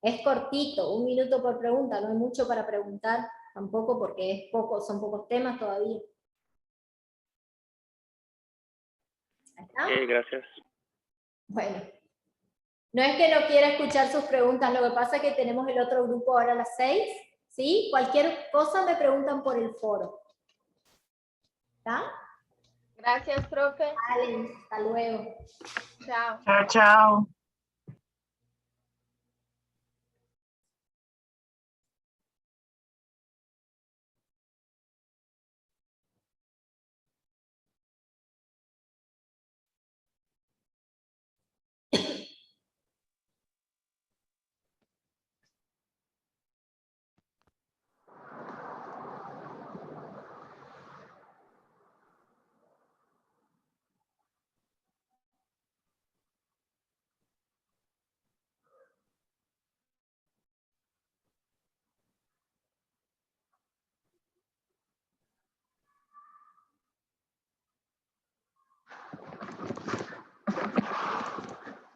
Es cortito, 1 minuto por pregunta, no hay mucho para preguntar tampoco porque es poco, son pocos temas todavía. ¿Está? Gracias. Bueno, no es que no quiera escuchar sus preguntas, lo que pasa es que tenemos el otro grupo ahora a las 6, ¿sí? Cualquier cosa me preguntan por el foro. ¿Está? Gracias, profe. Vale, hasta luego. Chao. Chao, chao.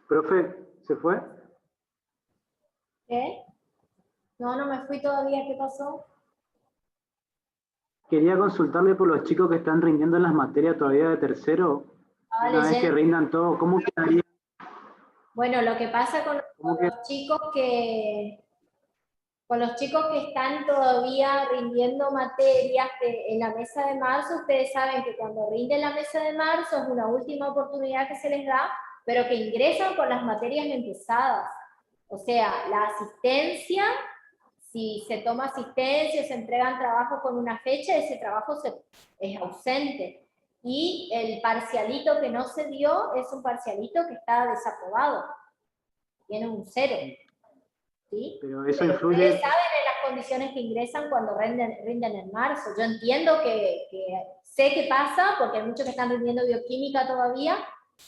Profe, ¿se fue? ¿Qué? No me fui todavía, ¿qué pasó? Quería consultarle por los chicos que están rindiendo en las materias todavía de tercero. Vale, Una vez que rindan todo, ¿cómo quedaría? Bueno, lo que pasa con los chicos que están todavía rindiendo materias en la mesa de marzo, ustedes saben que cuando rinden la mesa de marzo es una última oportunidad que se les da, pero que ingresan con las materias empezadas. O sea, la asistencia, si se toma asistencia, se entregan trabajos con una fecha, ese trabajo es ausente. Y el parcialito que no se dio es un parcialito que está desaprobado. Tiene un 0. ¿Sí? Pero eso Pero influye. ustedes saben en las condiciones que ingresan cuando rinden en marzo. Yo entiendo que sé qué pasa, porque hay muchos que están rindiendo bioquímica todavía,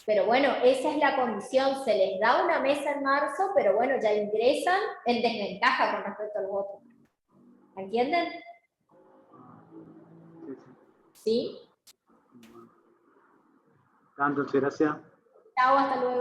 pero bueno, esa es la condición. Se les da una mesa en marzo, pero bueno, ya ingresan en desventaja con respecto a los otros. ¿Entienden? ¿Sí? Entonces, gracias. Chao, hasta luego.